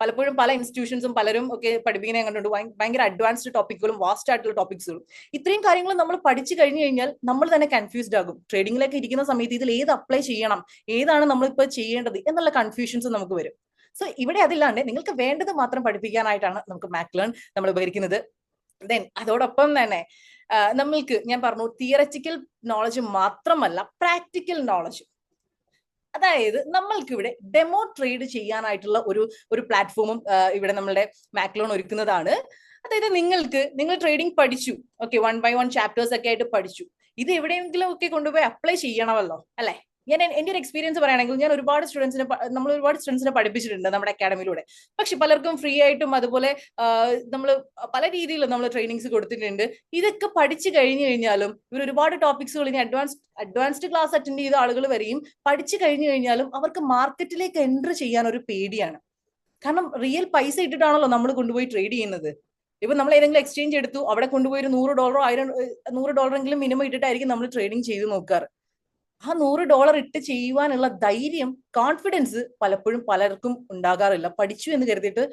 പലപ്പോഴും പല ഇൻസ്റ്റിറ്റ്യൂഷൻസും പലരും ഒക്കെ പഠിപ്പിക്കുന്നത് കണ്ടുകൊണ്ട് ഭയങ്കര അഡ്വാൻസ്ഡ് ടോപ്പിക്കുകളും വാസ്റ്റ് ആയിട്ടുള്ള ടോപ്പിക്സുകളും ഇത്രയും കാര്യങ്ങൾ നമ്മൾ പഠിച്ചു കഴിഞ്ഞു കഴിഞ്ഞാൽ നമ്മൾ തന്നെ കൺഫ്യൂസ്ഡ് ആകും. ട്രേഡിംഗിലേക്ക് ഇരിക്കുന്ന സമയത്ത് ഇതിൽ ഏത് അപ്ലൈ ചെയ്യണം, ഏതാണ് നമ്മളിപ്പോൾ ചെയ്യേണ്ടത് എന്നുള്ള കൺഫ്യൂഷൻസ് നമുക്ക് വരും. സോ ഇവിടെ അതില്ലാണ്ട് നിങ്ങൾക്ക് വേണ്ടത് മാത്രം പഠിപ്പിക്കാനായിട്ടാണ് നമുക്ക് മാക്ലേൺ നമ്മൾ ഉപകരിക്കുന്നത്. ദെൻ അതോടൊപ്പം തന്നെ നമ്മൾക്ക് ഞാൻ പറഞ്ഞു തിയററ്റിക്കൽ നോളജ് മാത്രമല്ല പ്രാക്ടിക്കൽ നോളജ്. അതായത് നമ്മൾക്ക് ഇവിടെ ഡെമോ ട്രേഡ് ചെയ്യാനായിട്ടുള്ള ഒരു പ്ലാറ്റ്ഫോമും ഇവിടെ നമ്മളുടെ മാക്ലേൺ ഒരുക്കുന്നതാണ്. അതായത് നിങ്ങൾ ട്രേഡിംഗ് പഠിച്ചു, ഓക്കെ 1 by 1 ചാപ്റ്റേഴ്സ് ഒക്കെ ആയിട്ട് പഠിച്ചു, ഇത് എവിടെയെങ്കിലും ഒക്കെ കൊണ്ടുപോയി അപ്ലൈ ചെയ്യണമല്ലോ അല്ലെ. എന്റെ ഒരു എക്സ്പീരിയൻസ് പറയുകയാണെങ്കിൽ ഞാൻ നമ്മൾ ഒരുപാട് സ്റ്റുഡൻസിനെ പഠിപ്പിച്ചിട്ടുണ്ട് നമ്മുടെ അക്കാഡമിയിലൂടെ. പക്ഷെ പലർക്കും ഫ്രീ ആയിട്ടും അതുപോലെ നമ്മൾ പല രീതിയിലും നമ്മൾ ട്രെയിനിങ്സ് കൊടുത്തിട്ടുണ്ട്. ഇതൊക്കെ പഠിച്ചു കഴിഞ്ഞു കഴിഞ്ഞാലും ഇവർ ഒരുപാട് ടോപ്പിക്സുകൾ ഇനി അഡ്വാൻസ്ഡ് ക്ലാസ് അറ്റൻഡ് ചെയ്ത ആളുകൾ വരെയും പഠിച്ചു കഴിഞ്ഞു കഴിഞ്ഞാലും അവർക്ക് മാർക്കറ്റിലേക്ക് എൻട്രി ചെയ്യാൻ ഒരു പേടിയാണ്. കാരണം റിയൽ പൈസ ഇട്ടിട്ടാണല്ലോ നമ്മൾ കൊണ്ടുപോയി ട്രേഡ് ചെയ്യുന്നത്. ഇപ്പൊ നമ്മൾ ഏതെങ്കിലും എക്സ്ചേഞ്ച് എടുത്തു, അവിടെ കൊണ്ടുപോയി ഒരു $100 മിനിമം ഇട്ടിട്ടായിരിക്കും നമ്മൾ ട്രേഡിംഗ് ചെയ്ത് നോക്കാറ്. ആ $100 ഇട്ട് ചെയ്യുവാനുള്ള ധൈര്യം, കോൺഫിഡൻസ് പലപ്പോഴും പലർക്കും ഉണ്ടാകാറില്ല. പഠിച്ചു എന്ന് കരുതിയിട്ട്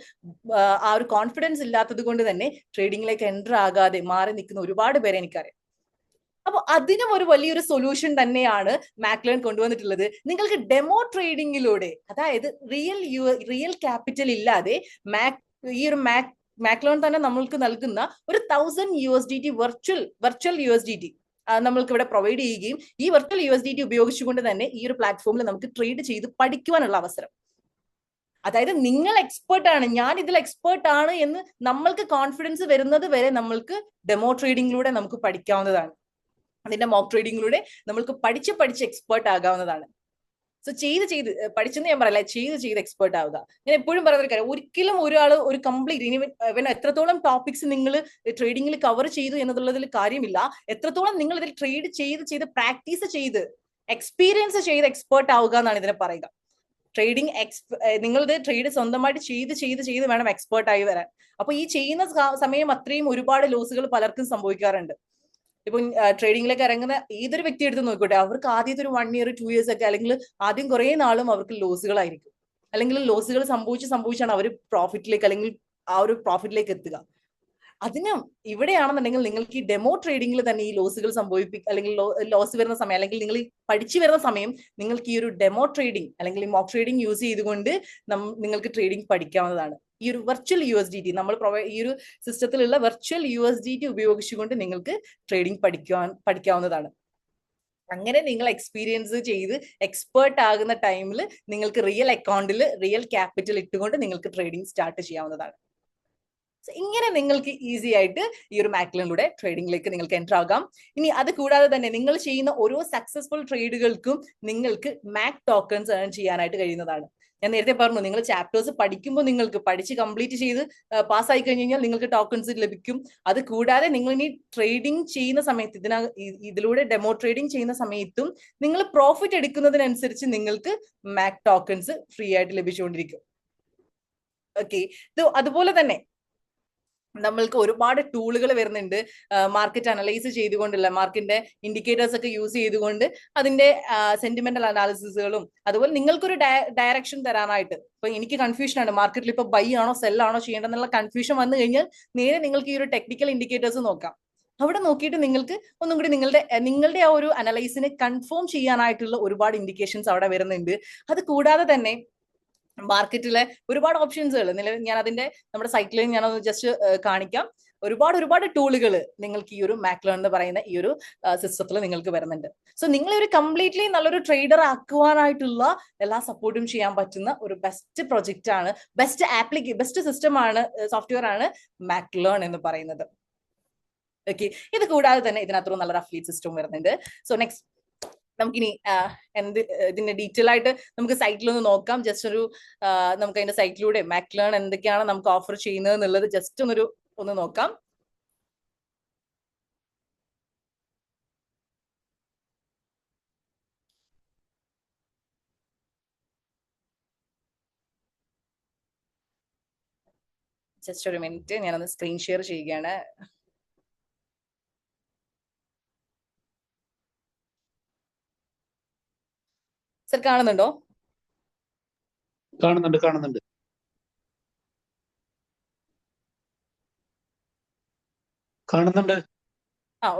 ആ ഒരു കോൺഫിഡൻസ് ഇല്ലാത്തത് കൊണ്ട് തന്നെ ട്രേഡിംഗിലേക്ക് എൻറ്റർ ആകാതെ മാറി നിൽക്കുന്ന ഒരുപാട് പേരെ എനിക്കറിയാം. അപ്പൊ അതിനും ഒരു വലിയൊരു സൊല്യൂഷൻ തന്നെയാണ് മാക്ലേൺ കൊണ്ടുവന്നിട്ടുള്ളത്. നിങ്ങൾക്ക് ഡെമോ ട്രേഡിംഗിലൂടെ, അതായത് റിയൽ ക്യാപിറ്റൽ ഇല്ലാതെ ഈ ഒരു മാക്ലേൺ തന്നെ നമ്മൾക്ക് നൽകുന്ന ഒരു $1000 വെർച്വൽ USDT നമ്മൾക്ക് ഇവിടെ പ്രൊവൈഡ് ചെയ്യുകയും ഈ വെർച്വൽ USDT ഉപയോഗിച്ചുകൊണ്ട് തന്നെ ഈ ഒരു പ്ലാറ്റ്ഫോമിൽ നമുക്ക് ട്രേഡ് ചെയ്ത് പഠിക്കുവാനുള്ള അവസരം. അതായത് നിങ്ങൾ എക്സ്പേർട്ട് ആണ്, ഞാൻ ഇതിൽ എക്സ്പേർട്ട് ആണ് എന്ന് നമ്മൾക്ക് കോൺഫിഡൻസ് വരുന്നത് വരെ നമ്മൾക്ക് ഡെമോ ട്രേഡിംഗിലൂടെ നമുക്ക് പഠിക്കാവുന്നതാണ്. അതിന്റെ മോക്ക് ട്രേഡിംഗിലൂടെ നമ്മൾക്ക് പഠിച്ച് എക്സ്പേർട്ട് ആകാവുന്നതാണ്. സോ ചെയ്ത് പഠിച്ചെന്ന് ഞാൻ പറയല്ല, ചെയ്ത് എക്സ്പേർട്ട് ആവുക. ഞാൻ എപ്പോഴും പറയുന്ന ഒരു കാര്യം, ഒരിക്കലും ഒരാൾ ഒരു കംപ്ലീറ്റ് ഇനി എത്രത്തോളം ടോപ്പിക്സ് നിങ്ങൾ ട്രേഡിംഗിൽ കവർ ചെയ്തു എന്നുള്ളതിൽ കാര്യമില്ല. എത്രത്തോളം നിങ്ങൾ ഇതിൽ ട്രേഡ് ചെയ്ത് പ്രാക്ടീസ് ചെയ്ത് എക്സ്പീരിയൻസ് ചെയ്ത് എക്സ്പേർട്ട് ആവുക എന്നാണ് ഇതിനെ പറയുക. നിങ്ങളിത് ട്രേഡ് സ്വന്തമായിട്ട് ചെയ്ത് വേണം എക്സ്പേർട്ട് ആയി വരാൻ. അപ്പൊ ഈ ചെയ്യുന്ന സമയം അത്രയും ഒരുപാട് ലോസുകൾ പലർക്കും സംഭവിക്കാറുണ്ട്. ഇപ്പൊ ട്രേഡിംഗിലേക്ക് ഇറങ്ങുന്ന ഏതൊരു വ്യക്തി എടുത്ത് നോക്കട്ടെ, അവർക്ക് ആദ്യത്തെ ഒരു 1 year 2 years ഒക്കെ അല്ലെങ്കിൽ ആദ്യം കുറെ നാളും അവർക്ക് ലോസുകളായിരിക്കും. അല്ലെങ്കിൽ ലോസുകൾ സംഭവിച്ചാണ് അവർ പ്രോഫിറ്റിലേക്ക് അല്ലെങ്കിൽ ആ ഒരു പ്രോഫിറ്റിലേക്ക് എത്തുക. അതിനും ഇവിടെയാണെന്നുണ്ടെങ്കിൽ നിങ്ങൾക്ക് ഈ ഡെമോ ട്രേഡിംഗിൽ തന്നെ ഈ ലോസുകൾ അല്ലെങ്കിൽ ലോസ് വരുന്ന സമയം, അല്ലെങ്കിൽ നിങ്ങൾ പഠിച്ചു വരുന്ന സമയം നിങ്ങൾക്ക് ഈ ഒരു ഡെമോ ട്രേഡിംഗ് അല്ലെങ്കിൽ ഈ മോക്ക് ട്രേഡിംഗ് യൂസ് ചെയ്തുകൊണ്ട് നിങ്ങൾക്ക് ട്രേഡിംഗ് പഠിക്കാവുന്നതാണ്. ഈ ഒരു വെർച്വൽ USDT നമ്മൾ ഈ ഒരു സിസ്റ്റത്തിലുള്ള വെർച്വൽ USDT ഉപയോഗിച്ചുകൊണ്ട് നിങ്ങൾക്ക് ട്രേഡിംഗ് പഠിക്കാവുന്നതാണ്. അങ്ങനെ നിങ്ങൾ എക്സ്പീരിയൻസ് ചെയ്ത് എക്സ്പേർട്ട് ആകുന്ന ടൈമിൽ നിങ്ങൾക്ക് റിയൽ അക്കൗണ്ടിൽ റിയൽ ക്യാപിറ്റൽ ഇട്ടുകൊണ്ട് നിങ്ങൾക്ക് ട്രേഡിംഗ് സ്റ്റാർട്ട് ചെയ്യാവുന്നതാണ്. ഇങ്ങനെ നിങ്ങൾക്ക് ഈസി ആയിട്ട് ഈ ഒരു മാക്ലേണിലൂടെ ട്രേഡിംഗിലേക്ക് നിങ്ങൾക്ക് എൻ്റർ ആകാം. ഇനി അത് കൂടാതെ തന്നെ നിങ്ങൾ ചെയ്യുന്ന ഓരോ സക്സസ്ഫുൾ ട്രേഡുകൾക്കും നിങ്ങൾക്ക് മാക് ടോക്കൺസ് ഏൺ ചെയ്യാനായിട്ട് കഴിയുന്നതാണ്. ഞാൻ നേരത്തെ പറഞ്ഞു, നിങ്ങൾ ചാപ്റ്റേഴ്സ് പഠിക്കുമ്പോൾ നിങ്ങൾക്ക് പഠിച്ച് കംപ്ലീറ്റ് ചെയ്ത് പാസ്സായി കഴിഞ്ഞ് കഴിഞ്ഞാൽ നിങ്ങൾക്ക് ടോക്കൺസ് ലഭിക്കും. അത് കൂടാതെ നിങ്ങൾ ഇനി ട്രേഡിംഗ് ചെയ്യുന്ന സമയത്ത് ഇതിലൂടെ ഡെമോ ട്രേഡിംഗ് ചെയ്യുന്ന സമയത്തും നിങ്ങൾ പ്രോഫിറ്റ് എടുക്കുന്നതിനനുസരിച്ച് നിങ്ങൾക്ക് മാക് ടോക്കൺസ് ഫ്രീ ആയിട്ട് ലഭിച്ചുകൊണ്ടിരിക്കും. ഓക്കെ, അതുപോലെ തന്നെ നമ്മൾക്ക് ഒരുപാട് ടൂളുകൾ വരുന്നുണ്ട്. മാർക്കറ്റ് അനലൈസ് ചെയ്തുകൊണ്ടുള്ള മാർക്കറ്റിന്റെ ഇൻഡിക്കേറ്റേഴ്സ് ഒക്കെ യൂസ് ചെയ്തുകൊണ്ട് അതിന്റെ സെന്റിമെന്റൽ അനാലിസിസുകളും അതുപോലെ നിങ്ങൾക്കൊരു ഡയറക്ഷൻ തരാനായിട്ട്. ഇപ്പൊ എനിക്ക് കൺഫ്യൂഷൻ ആണ്, മാർക്കറ്റിൽ ഇപ്പൊ ബൈ ആണോ സെൽ ആണോ ചെയ്യേണ്ടതെന്നുള്ള കൺഫ്യൂഷൻ വന്നു കഴിഞ്ഞാൽ നേരെ നിങ്ങൾക്ക് ഈ ഒരു ടെക്നിക്കൽ ഇൻഡിക്കേറ്റേഴ്സ് നോക്കാം. അവിടെ നോക്കിയിട്ട് നിങ്ങൾക്ക് ഒന്നും കൂടി നിങ്ങളുടെ ആ ഒരു അനലൈസിനെ കൺഫേം ചെയ്യാനായിട്ടുള്ള ഒരുപാട് ഇൻഡിക്കേഷൻസ് അവിടെ വരുന്നുണ്ട്. അത് കൂടാതെ തന്നെ മാർക്കറ്റിലെ ഒരുപാട് ഓപ്ഷൻസുകൾ ഞാൻ നമ്മുടെ സൈറ്റിൽ ഞാനൊന്ന് ജസ്റ്റ് കാണിക്കാം. ഒരുപാട് ടൂളുകൾ നിങ്ങൾക്ക് ഈ ഒരു മാക്ലേൺ എന്ന് പറയുന്ന ഈ ഒരു സിസ്റ്റത്തിൽ നിങ്ങൾക്ക് വരുന്നുണ്ട്. സോ നിങ്ങളെ ഒരു കംപ്ലീറ്റ്ലി നല്ലൊരു ട്രേഡർ ആക്കുവാനായിട്ടുള്ള എല്ലാ സപ്പോർട്ടും ചെയ്യാൻ പറ്റുന്ന ഒരു ബെസ്റ്റ് പ്രൊജക്റ്റ് ആണ്, ബെസ്റ്റ് സിസ്റ്റം ആണ്, സോഫ്റ്റ്വെയർ ആണ് മാക്ലേൺ എന്ന് പറയുന്നത്. ഓക്കെ, ഇത് കൂടാതെ തന്നെ ഇതിനകത്ത് നല്ലൊരു അഫിലിയേറ്റ് സിസ്റ്റം വരുന്നുണ്ട്. സോ നെക്സ്റ്റ് നമുക്കിനി ഇതിന്റെ ഡീറ്റെയിൽ ആയിട്ട് നമുക്ക് സൈറ്റിലൊന്ന് നോക്കാം. ജസ്റ്റ് നമുക്ക് അതിന്റെ സൈറ്റിലൂടെ മാക്ലേൺ എന്തൊക്കെയാണ് നമുക്ക് ഓഫർ ചെയ്യുന്നത് എന്നുള്ളത് ജസ്റ്റ് ഒന്ന് നോക്കാം. ജസ്റ്റ് ഒരു മിനിറ്റ്, ഞാനൊന്ന് സ്ക്രീൻ ഷെയർ ചെയ്യുകയാണ്. സർ കാണുന്നുണ്ടോ? കാണുന്നുണ്ട്.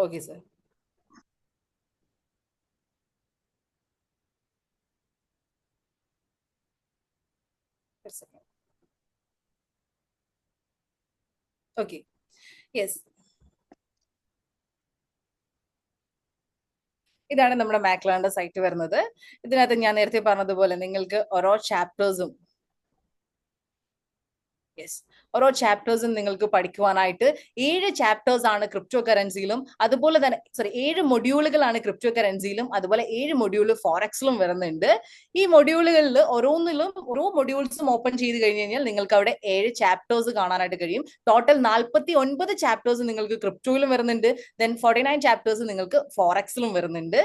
Okay sir. ഓക്കെ, യെസ്, ഇതാണ് നമ്മുടെ മാക്ലേണിന്റെ സൈറ്റ് വരുന്നത്. ഇതിനകത്ത് ഞാൻ നേരത്തെ പറഞ്ഞതുപോലെ നിങ്ങൾക്ക് ഓരോ ചാപ്റ്റേഴ്സും യെസ്, ഓരോ ചാപ്റ്റേഴ്സും നിങ്ങൾക്ക് പഠിക്കുവാനായിട്ട് 7 ചാപ്റ്റേഴ്സ് ആണ് ക്രിപ്റ്റോ കറൻസിയിലും, അതുപോലെ തന്നെ 7 മൊഡ്യൂളുകളാണ് ക്രിപ്റ്റോ കറൻസിയിലും, അതുപോലെ 7 മൊഡ്യൂൾ ഫോറക്സിലും വരുന്നുണ്ട്. ഈ മൊഡ്യൂളുകളിൽ ഓരോന്നിലും ഓരോ മൊഡ്യൂൾസും ഓപ്പൺ ചെയ്ത് കഴിഞ്ഞ് കഴിഞ്ഞാൽ നിങ്ങൾക്ക് അവിടെ 7 ചാപ്റ്റേഴ്സ് കാണാനായിട്ട് കഴിയും. ടോട്ടൽ 49 ചാപ്റ്റേഴ്സ് നിങ്ങൾക്ക് ക്രിപ്റ്റോയിലും വരുന്നുണ്ട്. ദെൻ 49 ചാപ്റ്റേഴ്സ് നിങ്ങൾക്ക് ഫോറക്സിലും വരുന്നുണ്ട്.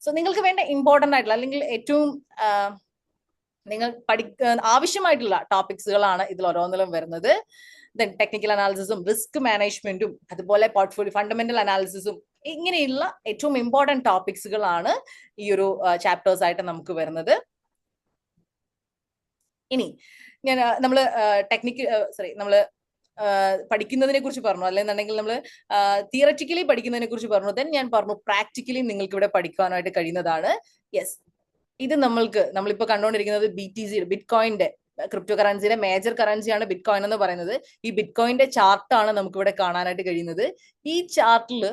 സോ നിങ്ങൾക്ക് വേണ്ട ഇമ്പോർട്ടന്റ് ആയിട്ടുള്ള അല്ലെങ്കിൽ ഏറ്റവും നിങ്ങൾ ആവശ്യമായിട്ടുള്ള ടോപ്പിക്സുകളാണ് ഇതിൽ ഓരോന്നിലും വരുന്നത്. ദെൻ ടെക്നിക്കൽ അനാലിസിസും റിസ്ക് മാനേജ്മെന്റും അതുപോലെ പോർട്ട്ഫോളിയോ ഫണ്ടമെന്റൽ അനാലിസിസും ഇങ്ങനെയുള്ള ഏറ്റവും ഇമ്പോർട്ടന്റ് ടോപ്പിക്സുകളാണ് ഈ ഒരു ചാപ്റ്റേഴ്സ് ആയിട്ട് നമുക്ക് വരുന്നത്. ഇനി നമ്മള് നമ്മള് പഠിക്കുന്നതിനെ കുറിച്ച് പറഞ്ഞു, അല്ലെന്നുണ്ടെങ്കിൽ നമ്മൾ തിയററ്റിക്കലി പഠിക്കുന്നതിനെ കുറിച്ച് പറഞ്ഞു. ദെൻ ഞാൻ പറഞ്ഞു പ്രാക്ടിക്കലി നിങ്ങൾക്ക് ഇവിടെ പഠിക്കാനായിട്ട് കഴിയുന്നതാണ്. യെസ്, ഇത് നമ്മളിപ്പോ കണ്ടുകൊണ്ടിരിക്കുന്നത് BTC ബിറ്റ് കോയിന്റെ ക്രിപ്റ്റോ കറൻസിയുടെ മേജർ കറൻസിയാണ് ബിറ്റ് കോയിൻ എന്ന് പറയുന്നത്. ഈ ബിറ്റ് കോയിന്റെ ചാർട്ടാണ് നമുക്ക് ഇവിടെ കാണാനായിട്ട് കഴിയുന്നത്. ഈ ചാർട്ടിൽ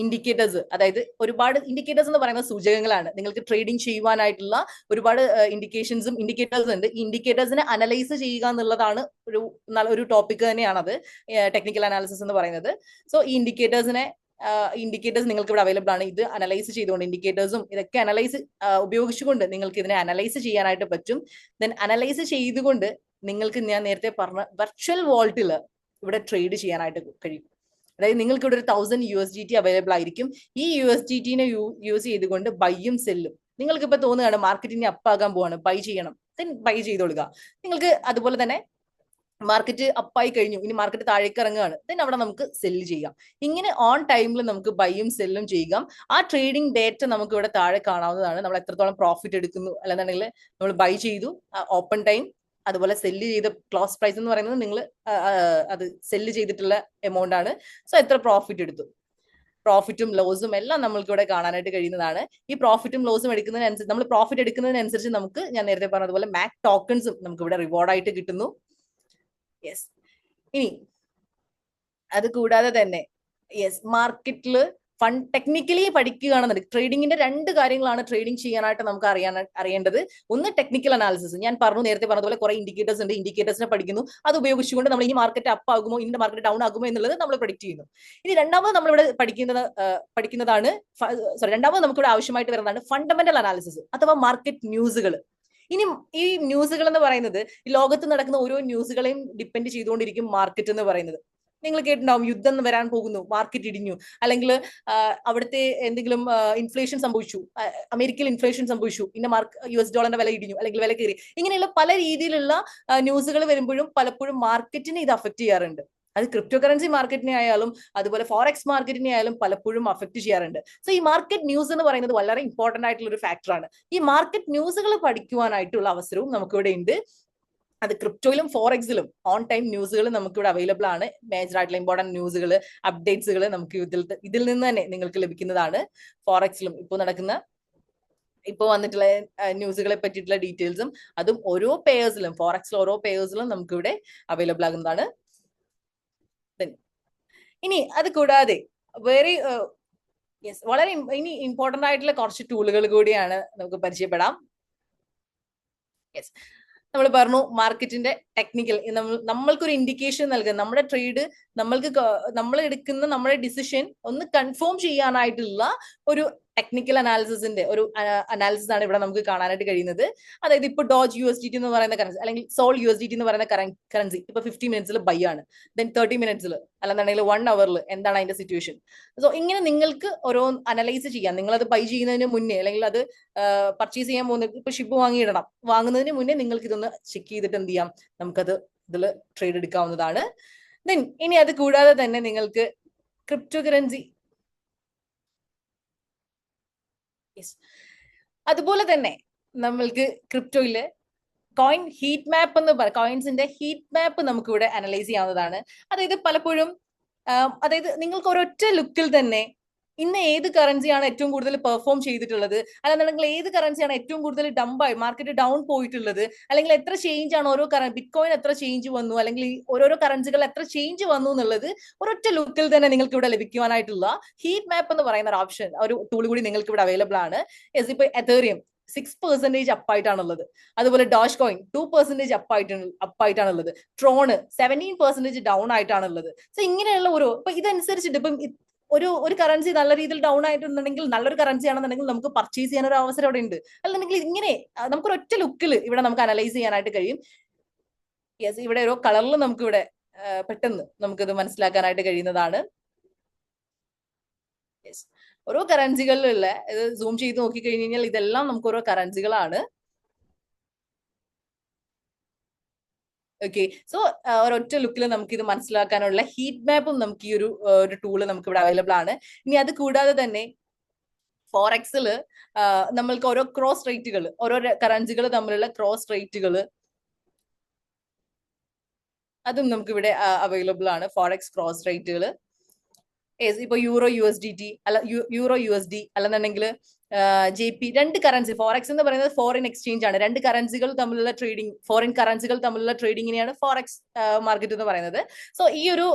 ഇൻഡിക്കേറ്റേഴ്സ്, അതായത് ഒരുപാട് ഇൻഡിക്കേറ്റേഴ്സ് എന്ന് പറയുന്ന സൂചകങ്ങളാണ്. നിങ്ങൾക്ക് ട്രേഡിംഗ് ചെയ്യുവാനായിട്ടുള്ള ഒരുപാട് ഇൻഡിക്കേഷൻസും ഇൻഡിക്കേറ്റേഴ്സ് ഉണ്ട്. ഈ ഇൻഡിക്കേറ്റേഴ്സിനെ അനലൈസ് ചെയ്യുക എന്നുള്ളതാണ് ഒരു ടോപ്പിക് തന്നെയാണത്, ടെക്നിക്കൽ അനാലിസിസ് എന്ന് പറയുന്നത്. സോ ഈ ഇൻഡിക്കേറ്റേഴ്സ് നിങ്ങൾക്ക് ഇവിടെ അവൈലബിൾ ആണ്. ഇത് അനലൈസ് ചെയ്തുകൊണ്ട് ഇൻഡിക്കേറ്റേഴ്സും ഇതൊക്കെ ഉപയോഗിച്ചുകൊണ്ട് നിങ്ങൾക്ക് ഇതിനെ അനലൈസ് ചെയ്യാനായിട്ട് പറ്റും. ദെൻ അനലൈസ് ചെയ്തുകൊണ്ട് നിങ്ങൾക്ക് ഞാൻ നേരത്തെ പറഞ്ഞ വെർച്വൽ വാൾട്ടിൽ ഇവിടെ ട്രേഡ് ചെയ്യാനായിട്ട് കഴിയും. അതായത് നിങ്ങൾക്ക് ഇവിടെ ഒരു 1000 USDT അവൈലബിൾ ആയിരിക്കും. ഈ USDT യൂസ് ചെയ്തുകൊണ്ട് ബൈയും സെല്ലും, നിങ്ങൾക്ക് ഇപ്പൊ തോന്നുകയാണ് മാർക്കറ്റിനെ അപ്പാകാൻ പോവാണ്, ബൈ ചെയ്യണം, ദെൻ ബൈ ചെയ്തോളുക. നിങ്ങൾക്ക് അതുപോലെ തന്നെ മാർക്കറ്റ് അപ്പായി കഴിഞ്ഞു, ഇനി മാർക്കറ്റ് താഴേക്ക് ഇറങ്ങുകയാണ്, ദെൻ അവിടെ നമുക്ക് സെല്ല് ചെയ്യാം. ഇങ്ങനെ ഓൺ ടൈമിൽ നമുക്ക് ബൈയും സെല്ലും ചെയ്യാം. ആ ട്രേഡിംഗ് ഡേറ്റ നമുക്ക് ഇവിടെ താഴെ കാണാവുന്നതാണ്. നമ്മൾ എത്രത്തോളം പ്രോഫിറ്റ് എടുക്കുന്നു, അല്ലെന്നുണ്ടെങ്കിൽ നമ്മൾ ബൈ ചെയ്തു ഓപ്പൺ ടൈം, അതുപോലെ സെല്ല് ചെയ്ത ക്ലോസ് പ്രൈസ് എന്ന് പറയുന്നത് നിങ്ങൾ അത് സെല്ല് ചെയ്തിട്ടുള്ള എമൗണ്ട് ആണ്. സോ എത്ര പ്രോഫിറ്റ് എടുത്തു, പ്രോഫിറ്റും ലോസും എല്ലാം നമ്മൾക്ക് ഇവിടെ കാണാനായിട്ട് കഴിയുന്നതാണ്. ഈ പ്രോഫിറ്റും ലോസും എടുക്കുന്നതിനനുസരിച്ച് നമ്മൾ പ്രോഫിറ്റ് എടുക്കുന്നതിനനുസരിച്ച് നമുക്ക് ഞാൻ നേരത്തെ പറഞ്ഞതുപോലെ മാക് ടോക്കൺസും നമുക്ക് ഇവിടെ റിവാർഡായിട്ട് കിട്ടുന്നു. യെസ്, ഇനി അത് കൂടാതെ തന്നെ മാർക്കറ്റിൽ ടെക്നിക്കലി പഠിക്കുകയാണെന്നുണ്ടെങ്കിൽ ട്രേഡിങ്ങിന്റെ 2 കാര്യങ്ങളാണ് ട്രേഡിംഗ് ചെയ്യാനായിട്ട് നമുക്ക് അറിയേണ്ടത്. ഒന്ന് ടെക്നിക്കൽ അനാലിസിസ്, ഞാൻ നേരത്തെ പറഞ്ഞതുപോലെ കുറെ ഇൻഡിക്കേറ്റേഴ്സ് ഉണ്ട്, ഇൻഡിക്കേറ്റേഴ്സിനെ പഠിക്കുന്നു. അത് ഉപയോഗിച്ചുകൊണ്ട് നമ്മൾ ഇനി മാർക്കറ്റ് അപ്പ് ആകുമോ ഇനി മാർക്കറ്റ് ഡൗൺ ആകുമോ എന്നുള്ളത് നമ്മൾ പ്രെഡിക്റ്റ് ചെയ്യുന്നു. ഇനി രണ്ടാമത് നമ്മളിവിടെ രണ്ടാമത് നമുക്കിവിടെ ആവശ്യമായിട്ട് വരുന്നതാണ് ഫണ്ടമെന്റൽ അനാലിസിസ് അഥവാ മാർക്കറ്റ് ന്യൂസുകൾ. ഇനി ഈ ന്യൂസുകൾ എന്ന് പറയുന്നത് ഈ ലോകത്ത് നടക്കുന്ന ഓരോ ന്യൂസുകളെയും ഡിപ്പെൻഡ് ചെയ്തുകൊണ്ടിരിക്കും മാർക്കറ്റ് എന്ന് പറയുന്നത്. നിങ്ങൾ കേട്ടിട്ടുണ്ടാവും, യുദ്ധം വരാൻ പോകുന്നു, മാർക്കറ്റ് ഇടിഞ്ഞു, അല്ലെങ്കിൽ അവിടുത്തെ എന്തെങ്കിലും ഇൻഫ്ലേഷൻ സംഭവിച്ചു, അമേരിക്കയിൽ ഇൻഫ്ലേഷൻ സംഭവിച്ചു, ഇന്ന US ഡോളറിന്റെ വില ഇടിഞ്ഞു അല്ലെങ്കിൽ വില കയറി. ഇങ്ങനെയുള്ള പല രീതിയിലുള്ള ന്യൂസുകൾ വരുമ്പോഴും പലപ്പോഴും മാർക്കറ്റിനെ ഇത് അഫക്ട് ചെയ്യാറുണ്ട്. അത് ക്രിപ്റ്റോ കറൻസി മാർക്കറ്റിനെ ആയാലും അതുപോലെ ഫോറക്സ് മാർക്കറ്റിനെ ആയാലും പലപ്പോഴും അഫക്ട് ചെയ്യാറുണ്ട്. സോ ഈ മാർക്കറ്റ് ന്യൂസ് എന്ന് പറയുന്നത് വളരെ ഇമ്പോർട്ടന്റ് ആയിട്ടുള്ള ഒരു ഫാക്ടറാണ്. ഈ മാർക്കറ്റ് ന്യൂസുകൾ പഠിക്കുവാനായിട്ടുള്ള അവസരവും നമുക്കിവിടെ ഉണ്ട്. അത് ക്രിപ്റ്റോയിലും ഫോറക്സിലും ഓൺ ടൈം ന്യൂസുകൾ നമുക്കിവിടെ അവൈലബിൾ ആണ്. മേജർ ആയിട്ടുള്ള ഇമ്പോർട്ടന്റ് ന്യൂസുകൾ, അപ്ഡേറ്റ്സുകൾ നമുക്ക് ഇതിൽ നിന്ന് തന്നെ നിങ്ങൾക്ക് ലഭിക്കുന്നതാണ്. ഫോറക്സിലും ഇപ്പോൾ വന്നിട്ടുള്ള ന്യൂസുകളെ പറ്റിയിട്ടുള്ള ഡീറ്റെയിൽസും അതും ഓരോ പേയേഴ്സിലും ഫോറക്സിലും ഓരോ പേയേഴ്സിലും നമുക്കിവിടെ അവൈലബിൾ ആകുന്നതാണ്. ഇനി അത് കൂടാതെ വളരെ ഇനി ഇമ്പോർട്ടന്റ് ആയിട്ടുള്ള കുറച്ച് ടൂളുകൾ കൂടിയാണ് നമുക്ക് പരിചയപ്പെടാം. നമ്മൾ പറഞ്ഞു മാർക്കറ്റിന്റെ ടെക്നിക്കൽ, നമ്മൾക്കൊരു ഇൻഡിക്കേഷൻ നൽകുക, നമ്മുടെ ട്രേഡ് നമ്മൾ എടുക്കുന്ന നമ്മുടെ ഡിസിഷൻ ഒന്ന് കൺഫേം ചെയ്യാനായിട്ടുള്ള ഒരു ടെക്നിക്കൽ അനാലിസിസിന്റെ ഒരു അനാലിസിസ് ആണ് ഇവിടെ നമുക്ക് കാണാനായിട്ട് കഴിയുന്നത്. അതായത് ഇപ്പൊ ഡോജ് USDT എന്ന് പറയുന്ന കറൻസി അല്ലെങ്കിൽ സോൾ USDT എന്ന് പറയുന്ന കറൻസി ഇപ്പൊ 50 മിനിറ്റ്സിൽ ബൈ ആണ്, ദെൻ 30 മിനിറ്റ്സിൽ അല്ലെന്നുണ്ടെങ്കിൽ 1 അവറിൽ എന്താണ് അതിന്റെ സിറ്റുവേഷൻ. സോ ഇങ്ങനെ നിങ്ങൾക്ക് ഓരോ അനലൈസ് ചെയ്യാം. നിങ്ങൾ അത് ബൈ ചെയ്യുന്നതിന് മുന്നേ അല്ലെങ്കിൽ അത് പർച്ചേസ് ചെയ്യാൻ പോകുന്ന ഇപ്പൊ ഷിപ്പ് വാങ്ങുന്നതിന് മുന്നേ നിങ്ങൾക്ക് ഇതൊന്ന് ചെക്ക് ചെയ്തിട്ട് എന്ത് ചെയ്യാം, നമുക്കത് ഇതിൽ ട്രേഡ് എടുക്കാവുന്നതാണ്. ദെൻ ഇനി അത് കൂടാതെ തന്നെ നിങ്ങൾക്ക് ക്രിപ്റ്റോ കറൻസി അതുപോലെ തന്നെ നമ്മൾക്ക് ക്രിപ്റ്റോയില് കോയിൻ ഹീറ്റ് മാപ്പ് എന്ന് പറയും, കോയിൻസിന്റെ ഹീറ്റ് മാപ്പ് നമുക്ക് ഇവിടെ അനലൈസ് ചെയ്യാവുന്നതാണ്. അതായത് പലപ്പോഴും അതായത് നിങ്ങൾക്ക് ഒരൊറ്റ ലുക്കിൽ തന്നെ ഇന്ന് ഏത് കറൻസിയാണ് ഏറ്റവും കൂടുതൽ പെർഫോം ചെയ്തിട്ടുള്ളത്, അല്ലെന്നുണ്ടെങ്കിൽ ഏത് കറൻസിയാണ് ഏറ്റവും കൂടുതൽ ഡംപായി മാർക്കറ്റ് ഡൗൺ പോയിട്ടുള്ളത്, അല്ലെങ്കിൽ എത്ര ചേഞ്ച് ആണ് ബിറ്റ് കോയിൻ എത്ര ചേഞ്ച് വന്നു, അല്ലെങ്കിൽ ഓരോരോ കറൻസികൾ എത്ര ചേഞ്ച് വന്നു എന്നുള്ളത് ഒരൊറ്റ ലുക്കിൽ തന്നെ നിങ്ങൾക്ക് ഇവിടെ ലഭിക്കുവാനായിട്ടുള്ള ഹീറ്റ് മാപ്പ് എന്ന് പറയുന്ന ഒരു ഓപ്ഷൻ, ഒരു ടൂൾ കൂടി നിങ്ങൾക്ക് ഇവിടെ അവൈലബിൾ ആണ്. ഇപ്പൊ എതേറിയം 6% അപ്പായിട്ടാണുള്ളത്. അതുപോലെ ഡോജ് കോയിൻ 2% അപ്പായിട്ടാണുള്ളത്. ട്രോണ് 17% ഡൗൺ ആയിട്ടാണുള്ളത്. സോ ഇങ്ങനെയുള്ള ഇപ്പൊ ഇതനുസരിച്ചിട്ട് ഇപ്പം ഒരു കറൻസി നല്ല രീതിയിൽ ഡൗൺ ആയിട്ടുണ്ടെങ്കിൽ, നല്ലൊരു കറൻസി ആണെന്നുണ്ടെങ്കിൽ നമുക്ക് പർച്ചേസ് ചെയ്യാൻ ഒരു അവസരം അവിടെ ഉണ്ട്. അല്ലെന്നുണ്ടെങ്കിൽ ഇങ്ങനെ നമുക്ക് ഒറ്റ ലുക്കിൽ ഇവിടെ നമുക്ക് അനലൈസ് ചെയ്യാനായിട്ട് കഴിയും. യെസ്, ഇവിടെ ഓരോ കളറിൽ നമുക്ക് ഇവിടെ പെട്ടെന്ന് നമുക്കിത് മനസ്സിലാക്കാനായിട്ട് കഴിയുന്നതാണ്. യെസ്, ഓരോ കറൻസികളിലുള്ള ഇത് സൂം ചെയ്ത് നോക്കി കഴിഞ്ഞ് കഴിഞ്ഞാൽ ഇതെല്ലാം നമുക്ക് ഓരോ കറൻസികളാണ്. ഓക്കെ, സോ ഒരൊറ്റ ലുക്കിൽ നമുക്ക് ഇത് മനസ്സിലാക്കാനുള്ള ഹീറ്റ് മാപ്പും നമുക്ക് ഈ ഒരു ടൂള് നമുക്ക് ഇവിടെ അവൈലബിൾ ആണ്. ഇനി അത് കൂടാതെ തന്നെ ഫോറക്സിൽ നമ്മൾക്ക് ഓരോ ക്രോസ് റേറ്റുകൾ, ഓരോ കറൻസികൾ തമ്മിലുള്ള ക്രോസ് റേറ്റുകൾ അതും നമുക്ക് ഇവിടെ അവൈലബിൾ ആണ്. ഫോറക്സ് ക്രോസ് റേറ്റുകൾ ഇപ്പൊ യൂറോ USDT അല്ല യൂറോ USD അല്ലെന്നുണ്ടെങ്കിൽ JP, രണ്ട് കറൻസി. ഫോറക്സ് എന്ന് പറയുന്നത് ഫോറിൻ എക്സ്ചേഞ്ച് ആണ്. രണ്ട് കറൻസികൾ തമ്മിലുള്ള ട്രേഡിംഗ്, ഫോറിൻ കറൻസികൾ തമ്മിലുള്ള ട്രേഡിങ്ങിനെയാണ് ഫോറക്സ് മാർക്കറ്റ് എന്ന് പറയുന്നത്. സോ ഈ ഒരു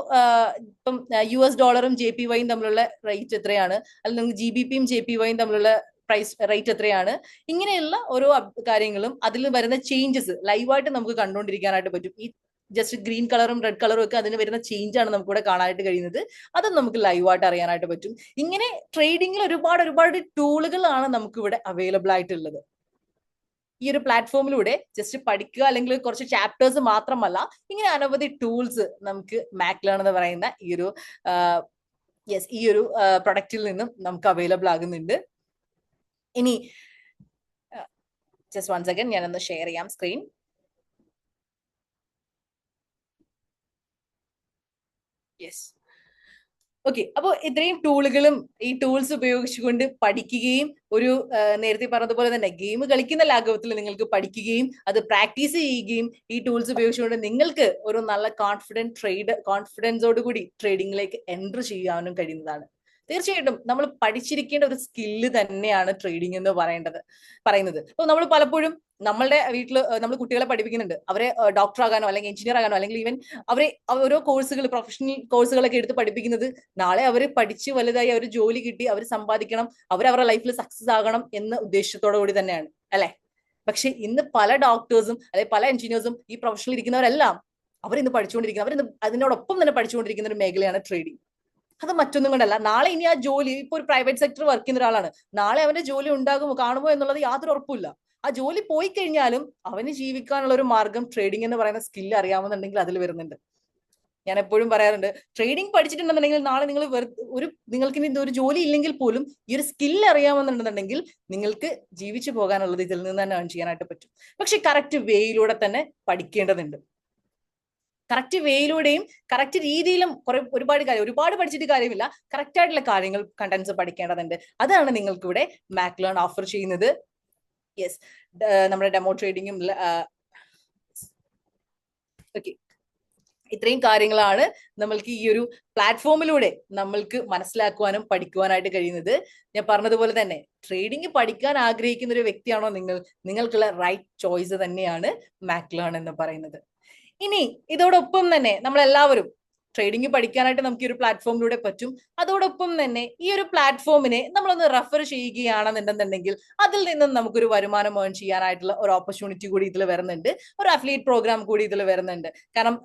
ഇപ്പം US ഡോളറും JPY തമ്മിലുള്ള റേറ്റ് എത്രയാണ്, അല്ലെങ്കിൽ GBPയും JPYയും തമ്മിലുള്ള പ്രൈസ് റേറ്റ് എത്രയാണ്, ഇങ്ങനെയുള്ള ഓരോ കാര്യങ്ങളും അതിൽ വരുന്ന ചേഞ്ചസ് ലൈവായിട്ട് നമുക്ക് കണ്ടുകൊണ്ടിരിക്കാനായിട്ട് പറ്റും. ഈ ജസ്റ്റ് ഗ്രീൻ കളറും റെഡ് കളറും ഒക്കെ അതിന് വരുന്ന ചേഞ്ച് ആണ് നമുക്ക് ഇവിടെ കാണാനായിട്ട് കഴിയുന്നത്. അതും നമുക്ക് ലൈവായിട്ട് അറിയാനായിട്ട് പറ്റും. ഇങ്ങനെ ട്രേഡിങ്ങിൽ ഒരുപാട് ടൂളുകളാണ് നമുക്ക് ഇവിടെ അവൈലബിൾ ആയിട്ടുള്ളത്. ഈ ഒരു പ്ലാറ്റ്ഫോമിലൂടെ ജസ്റ്റ് പഠിക്കുക അല്ലെങ്കിൽ കുറച്ച് ചാപ്റ്റേഴ്സ് മാത്രമല്ല, ഇങ്ങനെ അനവധി ടൂൾസ് നമുക്ക് മാക്ലേൺ എന്ന് പറയുന്ന ഈ ഒരു പ്രൊഡക്റ്റിൽ നിന്നും നമുക്ക് അവൈലബിൾ ആകുന്നുണ്ട്. ഇനി ജസ്റ്റ് വൺ സെക്കൻഡ്, ഞാനൊന്ന് ഷെയർ ചെയ്യാം സ്ക്രീൻ. Yes, okay. അപ്പോൾ ഇത്രയും ടൂളുകളും ഈ ടൂൾസ് ഉപയോഗിച്ചുകൊണ്ട് പഠിക്കുകയും നേരത്തെ പറഞ്ഞതുപോലെ തന്നെ ഗെയിം കളിക്കുന്ന ലാഘവത്തിൽ നിങ്ങൾക്ക് പഠിക്കുകയും അത് പ്രാക്ടീസ് ചെയ്യുകയും ഈ ടൂൾസ് ഉപയോഗിച്ചുകൊണ്ട് നിങ്ങൾക്ക് ഒരു നല്ല കോൺഫിഡൻസോട് കൂടി ട്രേഡിങ്ങിലേക്ക് എൻറ്റർ ചെയ്യാനും കഴിയുന്നതാണ്. തീർച്ചയായിട്ടും നമ്മൾ പഠിച്ചിരിക്കേണ്ട ഒരു സ്കില്ല് തന്നെയാണ് ട്രേഡിംഗ് എന്ന് പറയുന്നത്. അപ്പോൾ നമ്മൾ പലപ്പോഴും നമ്മളുടെ വീട്ടിൽ നമ്മൾ കുട്ടികളെ പഠിപ്പിക്കുന്നുണ്ട്. അവരെ ഡോക്ടർ ആകാനോ അല്ലെങ്കിൽ എഞ്ചിനീയർ ആകാനോ അല്ലെങ്കിൽ ഈവൻ അവരെ ഓരോ കോഴ്സുകൾ, പ്രൊഫഷണൽ കോഴ്സുകളൊക്കെ എടുത്ത് പഠിപ്പിക്കുന്നത് നാളെ അവർ പഠിച്ച് വലുതായി അവർ ജോലി കിട്ടി അവർ സമ്പാദിക്കണം, അവരുടെ ലൈഫിൽ സക്സസ് ആകണം എന്ന ഉദ്ദേശത്തോടു കൂടി തന്നെയാണ്, അല്ലെ? പക്ഷെ ഇന്ന് പല ഡോക്ടേഴ്സും അല്ലെങ്കിൽ പല എഞ്ചിനീയേഴ്സും ഈ പ്രൊഫഷനിൽ ഇരിക്കുന്നവരെല്ലാം അവരിന്ന് പഠിച്ചുകൊണ്ടിരിക്കുന്നത്, അതിനോടൊപ്പം തന്നെ പഠിച്ചുകൊണ്ടിരിക്കുന്ന ഒരു മേഖലയാണ് ട്രേഡിംഗ്. അത് മറ്റൊന്നും കൊണ്ടല്ല, നാളെ ഇനി ആ ജോലി, ഇപ്പൊ ഒരു പ്രൈവറ്റ് സെക്ടർ വർക്ക് ചെയ്യുന്ന ഒരാളാണ്, നാളെ അവന്റെ ജോലി ഉണ്ടാകുമോ കാണുമോ എന്നുള്ളത് യാതൊരു ഉറപ്പില്ല. ആ ജോലി പോയി കഴിഞ്ഞാലും അവന് ജീവിക്കാനുള്ള ഒരു മാർഗം ട്രേഡിംഗ് എന്ന് പറയുന്ന സ്കില്ല് അറിയാമെന്നുണ്ടെങ്കിൽ അതിൽ വരുന്നുണ്ട്. ഞാൻ എപ്പോഴും പറയാറുണ്ട്, ട്രേഡിംഗ് പഠിച്ചിട്ടുണ്ടെന്നുണ്ടെങ്കിൽ നാളെ നിങ്ങൾ നിങ്ങൾക്ക് ഇനി ഒരു ജോലി ഇല്ലെങ്കിൽ പോലും ഈ ഒരു സ്കില്ല് അറിയാമെന്നുണ്ടെന്നുണ്ടെങ്കിൽ നിങ്ങൾക്ക് ജീവിച്ചു പോകാനുള്ളത് ഇതിൽ നിന്ന് തന്നെ ഏൺ ചെയ്യാനായിട്ട് പറ്റും. പക്ഷെ കറക്റ്റ് വേയിലൂടെ തന്നെ പഠിക്കേണ്ടതുണ്ട്. കറക്റ്റ് വേയിലൂടെയും കറക്റ്റ് രീതിയിലും ഒരുപാട് പഠിച്ചിട്ട് കാര്യമില്ല, കറക്റ്റ് ആയിട്ടുള്ള കാര്യങ്ങൾ കണ്ടന്റ്സ് പഠിക്കേണ്ടതുണ്ട്. അതാണ് നിങ്ങൾക്ക് ഇവിടെ മാക്ലേൺ ഓഫർ ചെയ്യുന്നത്. യെസ്, നമ്മുടെ ഡെമോ ട്രേഡിങ്ങും ഓക്കെ, ഇത്രയും കാര്യങ്ങളാണ് നമ്മൾക്ക് ഈ ഒരു പ്ലാറ്റ്ഫോമിലൂടെ നമ്മൾക്ക് മനസ്സിലാക്കുവാനും പഠിക്കുവാനായിട്ട് കഴിയുന്നത്. ഞാൻ പറഞ്ഞതുപോലെ തന്നെ ട്രേഡിംഗ് പഠിക്കാൻ ആഗ്രഹിക്കുന്ന ഒരു വ്യക്തിയാണോ നിങ്ങൾക്കുള്ള റൈറ്റ് ചോയ്സ് തന്നെയാണ് മാക്ലേൺ എന്ന് പറയുന്നത്. ഇനി ഇതോടൊപ്പം തന്നെ നമ്മളെല്ലാവരും ട്രേഡിംഗ് പഠിക്കാനായിട്ട് നമുക്ക് ഈ ഒരു പ്ലാറ്റ്ഫോമിലൂടെ പറ്റും. അതോടൊപ്പം തന്നെ ഈ ഒരു പ്ലാറ്റ്ഫോമിനെ നമ്മളൊന്ന് റെഫർ ചെയ്യുകയാണെന്നുണ്ടെന്നുണ്ടെങ്കിൽ അതിൽ നിന്നും നമുക്കൊരു വരുമാനം ഏൺ ചെയ്യാനായിട്ടുള്ള ഒരു ഓപ്പർച്യൂണിറ്റി കൂടി ഇതിൽ വരുന്നുണ്ട്. ഒരു അഫിലിയേറ്റ് പ്രോഗ്രാം കൂടി ഇതിൽ വരുന്നുണ്ട്. കാരണം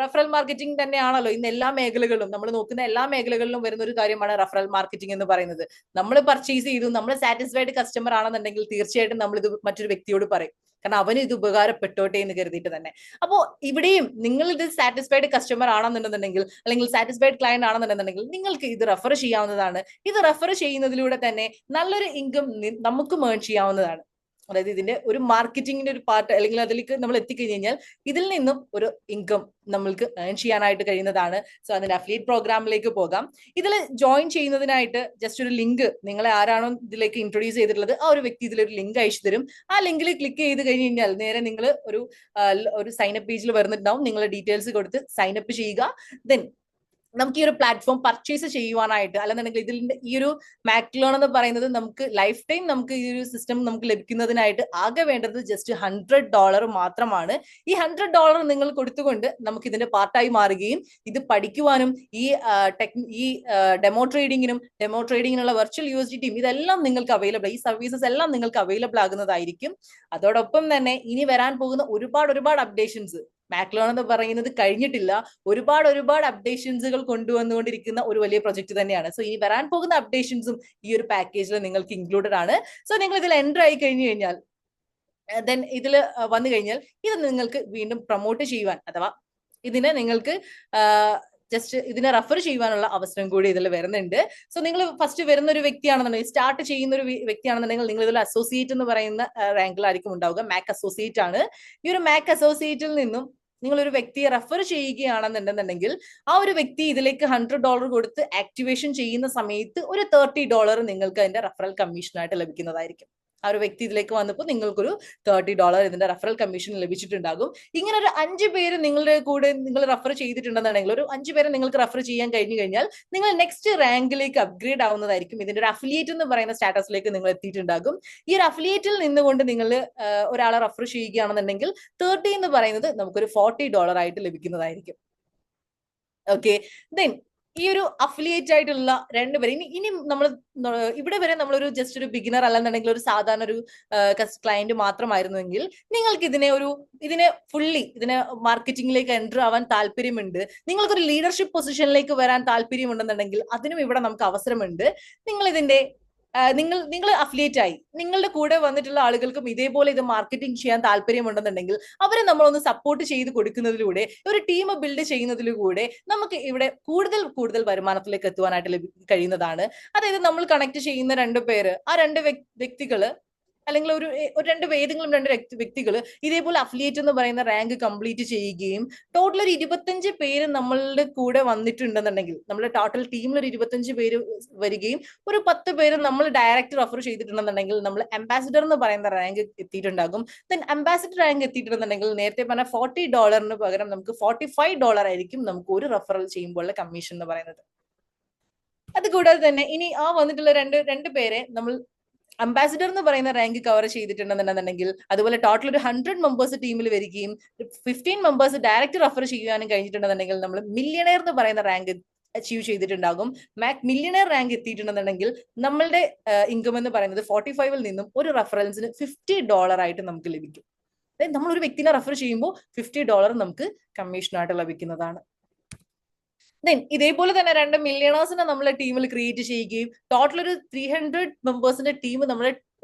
റെഫറൽ മാർക്കറ്റിംഗ് തന്നെയാണല്ലോ ഇന്ന് എല്ലാ മേഖലകളിലും, നമ്മൾ നോക്കുന്ന എല്ലാ മേഖലകളിലും വരുന്ന ഒരു കാര്യമാണ് റെഫറൽ മാർക്കറ്റിംഗ് എന്ന് പറയുന്നത്. നമ്മൾ പർച്ചേസ് ചെയ്തു, നമ്മൾ സാറ്റിസ്ഫൈഡ് കസ്റ്റമർ ആണെന്നുണ്ടെങ്കിൽ തീർച്ചയായിട്ടും നമ്മൾ ഇത് മറ്റൊരു വ്യക്തിയോട് പറയും, കാരണം അവന് ഇത് ഉപകാരപ്പെട്ടോട്ടെ എന്ന് കരുതിയിട്ട് തന്നെ. അപ്പോ ഇവിടെയും നിങ്ങൾ ഇത് സാറ്റിസ്ഫൈഡ് കസ്റ്റമർ ആണെന്നുണ്ടെന്നുണ്ടെങ്കിൽ അല്ലെങ്കിൽ സാറ്റിസ്ഫൈഡ് ക്ലയന്റ് ആണെന്നുണ്ടെന്നുണ്ടെങ്കിൽ നിങ്ങൾക്ക് ഇത് റെഫർ ചെയ്യാവുന്നതാണ്. ഇത് റെഫർ ചെയ്യുന്നതിലൂടെ തന്നെ നല്ലൊരു ഇൻകം നമുക്ക് ഏൺ ചെയ്യാവുന്നതാണ്. അതായത് ഇതിന്റെ ഒരു മാർക്കറ്റിംഗിന്റെ ഒരു പാർട്ട് അല്ലെങ്കിൽ അതിലേക്ക് നമ്മൾ എത്തിക്കഴിഞ്ഞ് കഴിഞ്ഞാൽ ഇതിൽ നിന്നും ഒരു ഇൻകം നമ്മൾക്ക് ഏൺ ചെയ്യാനായിട്ട് കഴിയുന്നതാണ്. സോ അതിന്റെ അഫിലിയേറ്റ് പ്രോഗ്രാമിലേക്ക് പോകാം. ഇതിൽ ജോയിൻ ചെയ്യുന്നതിനായിട്ട് ജസ്റ്റ് ഒരു ലിങ്ക്, നിങ്ങളെ ആരാണോ ഇതിലേക്ക് ഇൻട്രൊഡ്യൂസ് ചെയ്തിട്ടുള്ളത് ആ ഒരു വ്യക്തി ഇതിലൊരു ലിങ്ക് അയച്ചു തരും. ആ ലിങ്കിൽ ക്ലിക്ക് ചെയ്ത് കഴിഞ്ഞ് കഴിഞ്ഞാൽ നേരെ നിങ്ങൾ ഒരു സൈനപ്പ് പേജിൽ വരുന്നുണ്ടാവും. നിങ്ങളുടെ ഡീറ്റെയിൽസ് കൊടുത്ത് സൈനപ്പ് ചെയ്യുക. ദെൻ നമുക്ക് ഈ ഒരു പ്ലാറ്റ്ഫോം പർച്ചേസ് ചെയ്യുവാനായിട്ട്, അല്ലെന്നുണ്ടെങ്കിൽ ഇതിന്റെ ഈ ഒരു മാക്ലേൺ എന്ന് പറയുന്നത് നമുക്ക് ലൈഫ് ടൈം നമുക്ക് ഈ ഒരു സിസ്റ്റം നമുക്ക് ലഭിക്കുന്നതിനായിട്ട് ആകെ വേണ്ടത് ജസ്റ്റ് $100 മാത്രമാണ്. ഈ $100 നിങ്ങൾ കൊടുത്തുകൊണ്ട് നമുക്ക് ഇതിന്റെ പാർട്ടായി മാറുകയും ഇത് പഠിക്കുവാനും ഈ ഡെമോ ട്രേഡിങ്ങിനുള്ള വെർച്വൽ USDTയും ഇതെല്ലാം നിങ്ങൾക്ക് അവൈലബിൾ, ഈ സർവീസസ് എല്ലാം നിങ്ങൾക്ക് അവൈലബിൾ ആകുന്നതായിരിക്കും. അതോടൊപ്പം തന്നെ ഇനി വരാൻ പോകുന്ന ഒരുപാട് അപ്ഡേഷൻസ്, മാക്ലേൺ എന്ന് പറയുന്നത് കഴിഞ്ഞിട്ടില്ല, ഒരുപാട് അപ്ഡേഷൻസുകൾ കൊണ്ടുവന്നുകൊണ്ടിരിക്കുന്ന ഒരു വലിയ പ്രൊജക്ട് തന്നെയാണ്. സോ ഇനി വരാൻ പോകുന്ന അപ്ഡേഷൻസും ഈ ഒരു പാക്കേജിൽ നിങ്ങൾക്ക് ഇൻക്ലൂഡഡ് ആണ്. സോ നിങ്ങൾ ഇതിൽ എൻ്റർ ആയി കഴിഞ്ഞു കഴിഞ്ഞാൽ, ദെൻ ഇതിൽ വന്നു കഴിഞ്ഞാൽ ഇത് നിങ്ങൾക്ക് വീണ്ടും പ്രൊമോട്ട് ചെയ്യുവാൻ, അഥവാ ഇതിനെ നിങ്ങൾക്ക് ജസ്റ്റ് ഇതിനെ റെഫർ ചെയ്യുവാനുള്ള അവസരം കൂടി ഇതിൽ വരുന്നുണ്ട്. സോ നിങ്ങൾ ഫസ്റ്റ് വരുന്ന ഒരു വ്യക്തിയാണെന്നുണ്ടെങ്കിൽ, സ്റ്റാർട്ട് ചെയ്യുന്ന ഒരു വ്യക്തിയാണെന്നുണ്ടെങ്കിൽ നിങ്ങൾ ഇതിൽ അസോസിയേറ്റ് എന്ന് പറയുന്ന റാങ്കിലായിരിക്കും ഉണ്ടാവുക. മാക് അസോസിയേറ്റ് ആണ്. ഈ ഒരു മാക് അസോസിയേറ്റിൽ നിന്നും നിങ്ങൾ ഒരു വ്യക്തിയെ റെഫർ ചെയ്യുകയാണെന്നുണ്ടെന്നുണ്ടെങ്കിൽ ആ ഒരു വ്യക്തി ഇതിലേക്ക് $100 കൊടുത്ത് ആക്ടിവേഷൻ ചെയ്യുന്ന സമയത്ത് ഒരു $30 നിങ്ങൾക്ക് അതിന്റെ റെഫറൽ കമ്മീഷനായിട്ട് ലഭിക്കുന്നതായിരിക്കും. ആ ഒരു വ്യക്തി ഇതിലേക്ക് വന്നപ്പോൾ നിങ്ങൾക്കൊരു $30 ഇതിന്റെ റെഫറൽ കമ്മീഷൻ ലഭിച്ചിട്ടുണ്ടാകും. ഇങ്ങനെ ഒരു 5 പേര് നിങ്ങളുടെ കൂടെ നിങ്ങൾ റെഫർ ചെയ്തിട്ടുണ്ടെന്നുണ്ടെങ്കിൽ, ഒരു 5 പേരെ നിങ്ങൾക്ക് റെഫർ ചെയ്യാൻ കഴിഞ്ഞു കഴിഞ്ഞാൽ നിങ്ങൾ നെക്സ്റ്റ് റാങ്കിലേക്ക് അപ്ഗ്രേഡ് ആവുന്നതായിരിക്കും. ഇതിന്റെ ഒരു അഫിലിയേറ്റ് എന്ന് പറയുന്ന സ്റ്റാറ്റസിലേക്ക് നിങ്ങൾ എത്തിയിട്ടുണ്ടാകും. ഈ ഒരു അഫിലിയേറ്റിൽ നിന്നുകൊണ്ട് നിങ്ങൾ ഒരാളെ റെഫർ ചെയ്യുകയാണെന്നുണ്ടെങ്കിൽ 30 എന്ന് പറയുന്നത് നമുക്കൊരു $40 ആയിട്ട് ലഭിക്കുന്നതായിരിക്കും. ഓക്കെ, ദെൻ ഈ ഒരു അഫിലിയേറ്റ് ആയിട്ടുള്ള 2 പേര്, ഇനി നമ്മൾ ഇവിടെ വരെ നമ്മളൊരു ജസ്റ്റ് ഒരു ബിഗിനർ അല്ലെന്നുണ്ടെങ്കിൽ ഒരു സാധാരണ ഒരു ക്ലയന്റ് മാത്രമായിരുന്നെങ്കിൽ നിങ്ങൾക്ക് ഇതിനെ ഫുള്ളി മാർക്കറ്റിംഗിലേക്ക് എൻ്റർ ആവാൻ താല്പര്യമുണ്ട്, നിങ്ങൾക്കൊരു ലീഡർഷിപ്പ് പൊസിഷനിലേക്ക് വരാൻ താല്പര്യമുണ്ടെന്നുണ്ടെങ്കിൽ അതിനും ഇവിടെ നമുക്ക് അവസരമുണ്ട്. നിങ്ങൾ അഫിലിയേറ്റ് ആയി, നിങ്ങളുടെ കൂടെ വന്നിട്ടുള്ള ആളുകൾക്കും ഇതേപോലെ ഇത് മാർക്കറ്റിംഗ് ചെയ്യാൻ താല്പര്യമുണ്ടെന്നുണ്ടെങ്കിൽ അവരെ നമ്മളൊന്ന് സപ്പോർട്ട് ചെയ്ത് കൊടുക്കുന്നതിലൂടെ, ഒരു ടീം ബിൽഡ് ചെയ്യുന്നതിലൂടെ നമുക്ക് ഇവിടെ കൂടുതൽ വരുമാനത്തിലേക്ക് എത്തുവാനായിട്ട് കഴിയുന്നതാണ്. അതായത് നമ്മൾ കണക്ട് ചെയ്യുന്ന 2 പേര്, ആ 2 വ്യക്തികള് അല്ലെങ്കിൽ ഏതെങ്കിലും 2 വ്യക്തികൾ ഇതേപോലെ അഫിലിയേറ്റ് എന്ന് പറയുന്ന റാങ്ക് കംപ്ലീറ്റ് ചെയ്യുകയും ടോട്ടൽ ഒരു 25 പേര് നമ്മളുടെ കൂടെ വന്നിട്ടുണ്ടെന്നുണ്ടെങ്കിൽ, നമ്മുടെ ടോട്ടൽ ടീമിൽ ഒരു 25 പേര് വരികയും ഒരു 10 പേര് നമ്മൾ ഡയറക്റ്റ് റെഫർ ചെയ്തിട്ടുണ്ടെന്നുണ്ടെങ്കിൽ നമ്മൾ അംബാസിഡർ എന്ന് പറയുന്ന റാങ്ക് എത്തിയിട്ടുണ്ടാകും. ദെൻ അംബാസിഡർ റാങ്ക് എത്തിയിട്ടുണ്ടെന്നുണ്ടെങ്കിൽ നേരത്തെ പറഞ്ഞ $40 പകരം നമുക്ക് $45 ആയിരിക്കും നമുക്ക് ഒരു റെഫറൽ ചെയ്യുമ്പോഴുള്ള കമ്മീഷൻ എന്ന് പറയുന്നത്. അതുകൂടാതെ തന്നെ ഇനി ആ വന്നിട്ടുള്ള രണ്ട് പേരെ നമ്മൾ അംബാസിഡർ എന്ന് പറയുന്ന റാങ്ക് കവർ ചെയ്തിട്ടുണ്ടെന്നുണ്ടെന്നുണ്ടെങ്കിൽ, അതുപോലെ ടോട്ടൽ ഒരു 100 മെമ്പേഴ്സ് ടീമിൽ വരികയും 15 മെമ്പേഴ്സ് ഡയറക്റ്റ് റെഫർ ചെയ്യാനും കഴിഞ്ഞിട്ടുണ്ടെന്നുണ്ടെങ്കിൽ നമ്മൾ മില്യണയർ എന്ന് പറയുന്ന റാങ്ക് അച്ചീവ് ചെയ്തിട്ടുണ്ടാകും. മില്യണയർ റാങ്ക് എത്തിയിട്ടുണ്ടെന്നുണ്ടെങ്കിൽ നമ്മളുടെ ഇൻകം എന്ന് പറയുന്നത് 45-ൽ നിന്നും ഒരു റെഫറൻസിന് $50 ആയിട്ട് നമുക്ക് ലഭിക്കും. അതായത് നമ്മൾ ഒരു വ്യക്തിനെ റെഫർ ചെയ്യുമ്പോൾ $50 നമുക്ക് കമ്മീഷനായിട്ട് ലഭിക്കുന്നതാണ്. ദെൻ ഇതേപോലെ തന്നെ 2 മില്യണേഴ്സിനെ നമ്മളെ ടീമിൽ ക്രിയേറ്റ് ചെയ്യുകയും ടോട്ടൽ ഒരു 300 മെമ്പേഴ്സിന്റെ ടീം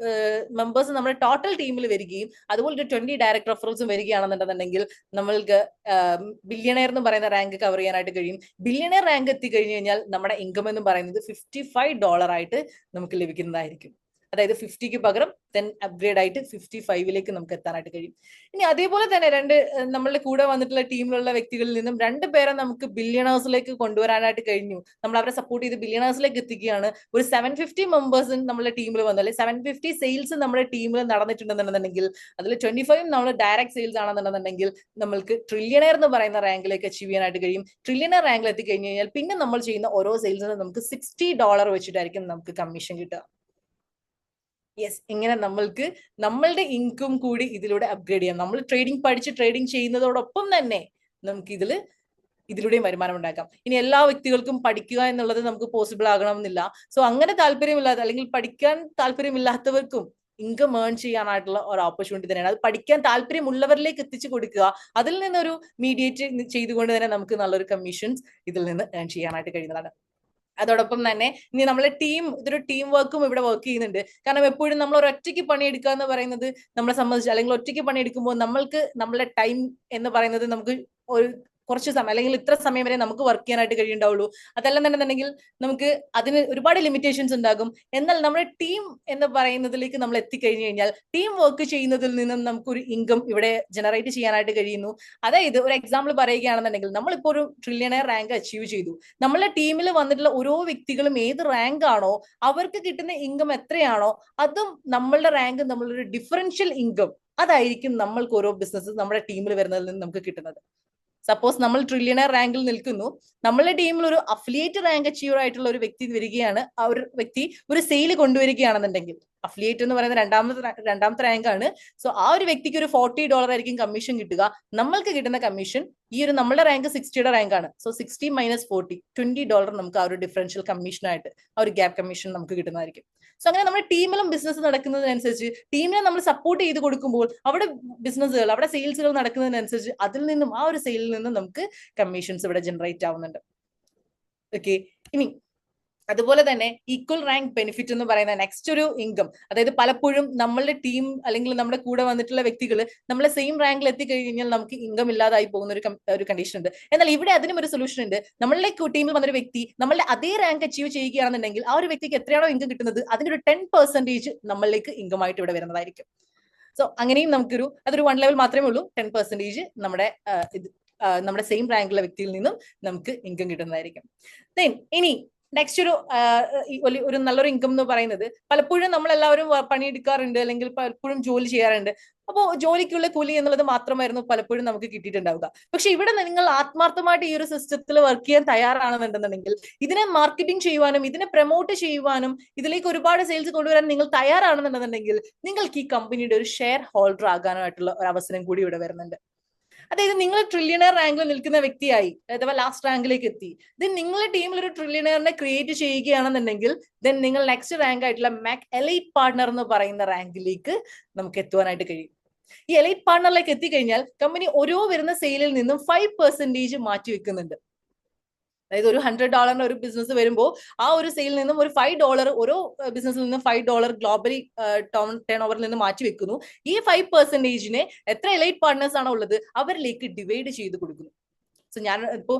നമ്മുടെ ടോട്ടൽ ടീമിൽ വരികയും അതുപോലെ ഒരു 20 ഡയറക്ട് റെഫറൽസും വരികയാണെന്നുണ്ടെന്നുണ്ടെങ്കിൽ നമ്മൾക്ക് ബില്യണയർ എന്ന് പറയുന്ന റാങ്ക് കവർ ചെയ്യാനായിട്ട് കഴിയും. ബില്യണയർ റാങ്ക് എത്തിക്കഴിഞ്ഞു കഴിഞ്ഞാൽ നമ്മുടെ ഇൻകം എന്ന് പറയുന്നത് $55 ആയിട്ട് നമുക്ക് ലഭിക്കുന്നതായിരിക്കും. അതായത് 50ക്ക് പകരം അപ്ഗ്രേഡ് ആയിട്ട് 55ലേക്ക് നമുക്ക് എത്താനായിട്ട് കഴിയും. ഇനി അതേപോലെ തന്നെ നമ്മളുടെ കൂടെ വന്നിട്ടുള്ള ടീമിലുള്ള വ്യക്തികളിൽ നിന്നും 2 പേരെ നമുക്ക് ബില്യണേഴ്സിലേക്ക് കൊണ്ടുവരാനായിട്ട് കഴിഞ്ഞു. നമ്മൾ അവരെ സപ്പോർട്ട് ചെയ്ത് ബില്യണേഴ്സിലേക്ക് എത്തിക്കുകയാണ്. ഒരു 750 മെമ്പേഴ്സ് നമ്മുടെ ടീമിൽ വന്നു, അല്ലെങ്കിൽ 750 സെയിൽസ് നമ്മുടെ ടീമിൽ നടന്നിട്ടുണ്ടെന്നുണ്ടെങ്കിൽ അതിൽ 25 നമ്മൾ ഡയറക്ട് സെയിൽസ് ആണെന്നുണ്ടെന്നുണ്ടെങ്കിൽ നമ്മൾക്ക് ട്രില്യണയർ എന്ന് പറയുന്ന റാങ്കിലേക്ക് അച്ചീവ് ചെയ്യാനായിട്ട് കഴിയും. ട്രില്യണയർ റാങ്കിൽ എത്തിക്കഴിഞ്ഞു കഴിഞ്ഞാൽ പിന്നെ നമ്മൾ ചെയ്യുന്ന ഓരോ സെയിൽസിനും നമുക്ക് $60 വെച്ചിട്ടായിരിക്കും നമുക്ക് കമ്മീഷൻ കിട്ടുക. യെസ്, ഇങ്ങനെ നമ്മൾക്ക് നമ്മളുടെ ഇൻകം കൂടി ഇതിലൂടെ അപ്ഗ്രേഡ് ചെയ്യാം. നമ്മൾ ട്രേഡിംഗ് ചെയ്യുന്നതോടൊപ്പം തന്നെ നമുക്ക് ഇതിലൂടെയും വരുമാനം ഉണ്ടാക്കാം. ഇനി എല്ലാ വ്യക്തികൾക്കും പഠിക്കുക എന്നുള്ളത് നമുക്ക് പോസിബിൾ ആകണമെന്നില്ല. സോ അങ്ങനെ താല്പര്യമില്ലാത്ത അല്ലെങ്കിൽ പഠിക്കാൻ താല്പര്യമില്ലാത്തവർക്കും ഇൻകം ഏൺ ചെയ്യാനായിട്ടുള്ള ഒരു ഓപ്പർച്യൂണിറ്റി തന്നെയാണ്. അത് പഠിക്കാൻ താല്പര്യമുള്ളവരിലേക്ക് എത്തിച്ചു കൊടുക്കുക, അതിൽ നിന്നൊരു മീഡിയേറ്റ് ചെയ്തുകൊണ്ട് തന്നെ നമുക്ക് നല്ലൊരു കമ്മീഷൻസ് ഇതിൽ നിന്ന് ഏൺ ചെയ്യാനായിട്ട് കഴിയുന്നതാണ്. അതോടൊപ്പം തന്നെ ഇനി നമ്മളെ ഇതൊരു ടീം വർക്കും ഇവിടെ വർക്ക് ചെയ്യുന്നുണ്ട്. കാരണം എപ്പോഴും നമ്മൾ ഒറ്റയ്ക്ക് പണിയെടുക്കുക എന്ന് പറയുന്നത് നമ്മളെ സംബന്ധിച്ച്, അല്ലെങ്കിൽ ഒറ്റയ്ക്ക് പണിയെടുക്കുമ്പോൾ നമ്മളെ ടൈം എന്ന് പറയുന്നത് നമുക്ക് ഒരു കുറച്ച് സമയം അല്ലെങ്കിൽ ഇത്ര സമയം വരെ നമുക്ക് വർക്ക് ചെയ്യാനായിട്ട് കഴിയുണ്ടാവുള്ളൂ. അതല്ലെന്നുണ്ടെന്നുണ്ടെങ്കിൽ നമുക്ക് അതിന് ഒരുപാട് ലിമിറ്റേഷൻസ് ഉണ്ടാകും. എന്നാൽ നമ്മുടെ ടീം എന്ന് പറയുന്നതിലേക്ക് നമ്മൾ എത്തിക്കഴിഞ്ഞു കഴിഞ്ഞാൽ ടീം വർക്ക് ചെയ്യുന്നതിൽ നിന്നും നമുക്കൊരു ഇൻകം ഇവിടെ ജനറേറ്റ് ചെയ്യാനായിട്ട് കഴിയുന്നു. അതായത് ഒരു എക്സാമ്പിൾ പറയുകയാണെന്നുണ്ടെങ്കിൽ നമ്മളിപ്പോൾ ഒരു ട്രില്യണയർ റാങ്ക് അച്ചീവ് ചെയ്തു. നമ്മളെ ടീമിൽ വന്നിട്ടുള്ള ഓരോ വ്യക്തികളും ഏത് റാങ്ക് ആണോ അവർക്ക് കിട്ടുന്ന ഇൻകം എത്രയാണോ അതും നമ്മളുടെ റാങ്ക് നമ്മളൊരു ഡിഫറൻഷ്യൽ ഇൻകം അതായിരിക്കും നമ്മൾക്ക് ഓരോ ബിസിനസ് നമ്മുടെ ടീമിൽ വരുന്നതിൽ നിന്ന് നമുക്ക് കിട്ടുന്നത്. സപ്പോസ് നമ്മൾ ട്രില്യണർ റാങ്കിൽ നിൽക്കുന്നു, നമ്മളുടെ ടീമിൽ ഒരു അഫിലിയേറ്റ് റാങ്ക് അച്ചീവർ ആയിട്ടുള്ള ഒരു വ്യക്തി വരികയാണ്, ആ ഒരു വ്യക്തി ഒരു സെയിൽ കൊണ്ടുവരികയാണെന്നുണ്ടെങ്കിൽ, അഫിലിയേറ്റ് എന്ന് പറയുന്ന രണ്ടാമത്തെ റാങ്ക് ആണ്. സോ ആ ഒരു വ്യക്തിക്ക് ഒരു $40 ആയിരിക്കും കമ്മീഷൻ കിട്ടുക. നമ്മൾക്ക് കിട്ടുന്ന കമ്മീഷൻ ഈ ഒരു നമ്മുടെ റാങ്ക് 60യുടെ റാങ്ക് ആണ്. സോ 60 മൈനസ് 40, $20 നമുക്ക് ആ ഒരു ഡിഫറൻഷ്യൽ കമ്മീഷനായിട്ട് ആ ഒരു ഗ്യാപ് കമ്മീഷൻ നമുക്ക് കിട്ടുന്നതായിരിക്കും. സോ അങ്ങനെ നമ്മുടെ ടീമിലും ബിസിനസ് നടക്കുന്നതിനനുസരിച്ച് ടീമിനെ നമ്മൾ സപ്പോർട്ട് ചെയ്ത് കൊടുക്കുമ്പോൾ അവിടെ ബിസിനസ്സുകൾ, അവിടെ സെയിൽസുകൾ നടക്കുന്നതിനനുസരിച്ച് അതിൽ നിന്നും ആ ഒരു സെയിലിൽ നിന്നും നമുക്ക് കമ്മീഷൻസ് ഇവിടെ ജനറേറ്റ് ആവുന്നുണ്ട്. ഓക്കെ, ഇനി അതുപോലെ തന്നെ ഈക്വൽ റാങ്ക് ബെനിഫിറ്റ് എന്ന് പറയുന്ന നെക്സ്റ്റ് ഒരു ഇൻകം, അതായത് പലപ്പോഴും നമ്മളുടെ ടീം അല്ലെങ്കിൽ നമ്മുടെ കൂടെ വന്നിട്ടുള്ള വ്യക്തികൾ നമ്മളെ സെയിം റാങ്കിൽ എത്തിക്കഴിഞ്ഞാൽ നമുക്ക് ഇൻകം ഇല്ലാതായി പോകുന്ന ഒരു കണ്ടീഷൻ ഉണ്ട്. എന്നാൽ ഇവിടെ അതിനും ഒരു സൊല്യൂഷൻ ഉണ്ട്. നമ്മളുടെ ടീമിൽ വന്നൊരു വ്യക്തി നമ്മളുടെ അതേ റാങ്ക് അച്ചീവ് ചെയ്യുകയാണെന്നുണ്ടെങ്കിൽ ആ ഒരു വ്യക്തിക്ക് എത്രയാണോ ഇൻകം കിട്ടുന്നത് അതിന്റെ ഒരു 10% നമ്മളിലേക്ക് ഇൻകം ആയിട്ട് ഇവിടെ വരുന്നതായിരിക്കും. സോ അങ്ങനെയും അതൊരു 1 ലെവൽ മാത്രമേ ഉള്ളൂ. 10% നമ്മുടെ സെയിം റാങ്കിലുള്ള വ്യക്തിയിൽ നിന്നും നമുക്ക് ഇൻകം കിട്ടുന്നതായിരിക്കും. ദെൻ ഇനി നെക്സ്റ്റ് ഒരു നല്ലൊരു ഇൻകം എന്ന് പറയുന്നത്, പലപ്പോഴും നമ്മൾ എല്ലാവരും പണിയെടുക്കാറുണ്ട് അല്ലെങ്കിൽ പലപ്പോഴും ജോലി ചെയ്യാറുണ്ട്. അപ്പോൾ ജോലിക്കുള്ള കൂലി എന്നുള്ളത് മാത്രമായിരുന്നു പലപ്പോഴും നമുക്ക് കിട്ടിയിട്ടുണ്ടാവുക. പക്ഷെ ഇവിടെ നിങ്ങൾ ആത്മാർത്ഥമായിട്ട് ഈ ഒരു സിസ്റ്റത്തിൽ വർക്ക് ചെയ്യാൻ തയ്യാറാണെന്നുണ്ടെന്നുണ്ടെങ്കിൽ, ഇതിനെ മാർക്കറ്റിംഗ് ചെയ്യുവാനും ഇതിനെ പ്രൊമോട്ട് ചെയ്യുവാനും ഇതിലേക്ക് ഒരുപാട് സെയിൽസ് കൊണ്ടുവരാൻ നിങ്ങൾ തയ്യാറാണെന്നുണ്ടെന്നുണ്ടെങ്കിൽ നിങ്ങൾക്ക് ഈ കമ്പനിയുടെ ഒരു ഷെയർ ഹോൾഡർ ആകാനായിട്ടുള്ള ഒരു അവസരം കൂടി ഇവിടെ വരുന്നുണ്ട്. അതായത് നിങ്ങൾ ട്രില്യണർ റാങ്കിൽ നിൽക്കുന്ന വ്യക്തിയായി അഥവാ ലാസ്റ്റ് റാങ്കിലേക്ക് എത്തി, ദെൻ നിങ്ങളുടെ ടീമിൽ ഒരു ട്രില്യണറിനെ ക്രിയേറ്റ് ചെയ്യുകയാണെന്നുണ്ടെങ്കിൽ ദെൻ നിങ്ങൾ നെക്സ്റ്റ് റാങ്ക് ആയിട്ടുള്ള മാക് എലൈറ്റ് പാർട്ണർ എന്ന് പറയുന്ന റാങ്കിലേക്ക് നമുക്ക് എത്തുവാനായിട്ട് കഴിയും. ഈ എലൈറ്റ് പാർട്ണറിലേക്ക് എത്തിക്കഴിഞ്ഞാൽ കമ്പനി ഓരോ വരുന്ന സെയിലിൽ നിന്നും 5% മാറ്റി വെക്കുന്നുണ്ട്. അതായത് ഒരു $100 ഒരു ബിസിനസ് വരുമ്പോൾ ആ ഒരു സെയിലിൽ നിന്നും ഒരു $5, ഓരോ ബിസിനസ്സിൽ നിന്നും $5 ഗ്ലോബലി ടേൺ ഓവറിൽ നിന്ന് മാറ്റി വെക്കുന്നു. ഈ 5%നെ എത്ര എലൈറ്റ് പാർട്ട്നേഴ്സ് ആണോ ഉള്ളത് അവരിലേക്ക് ഡിവൈഡ് ചെയ്ത് കൊടുക്കുന്നു. സോ ഞാൻ ഇപ്പോ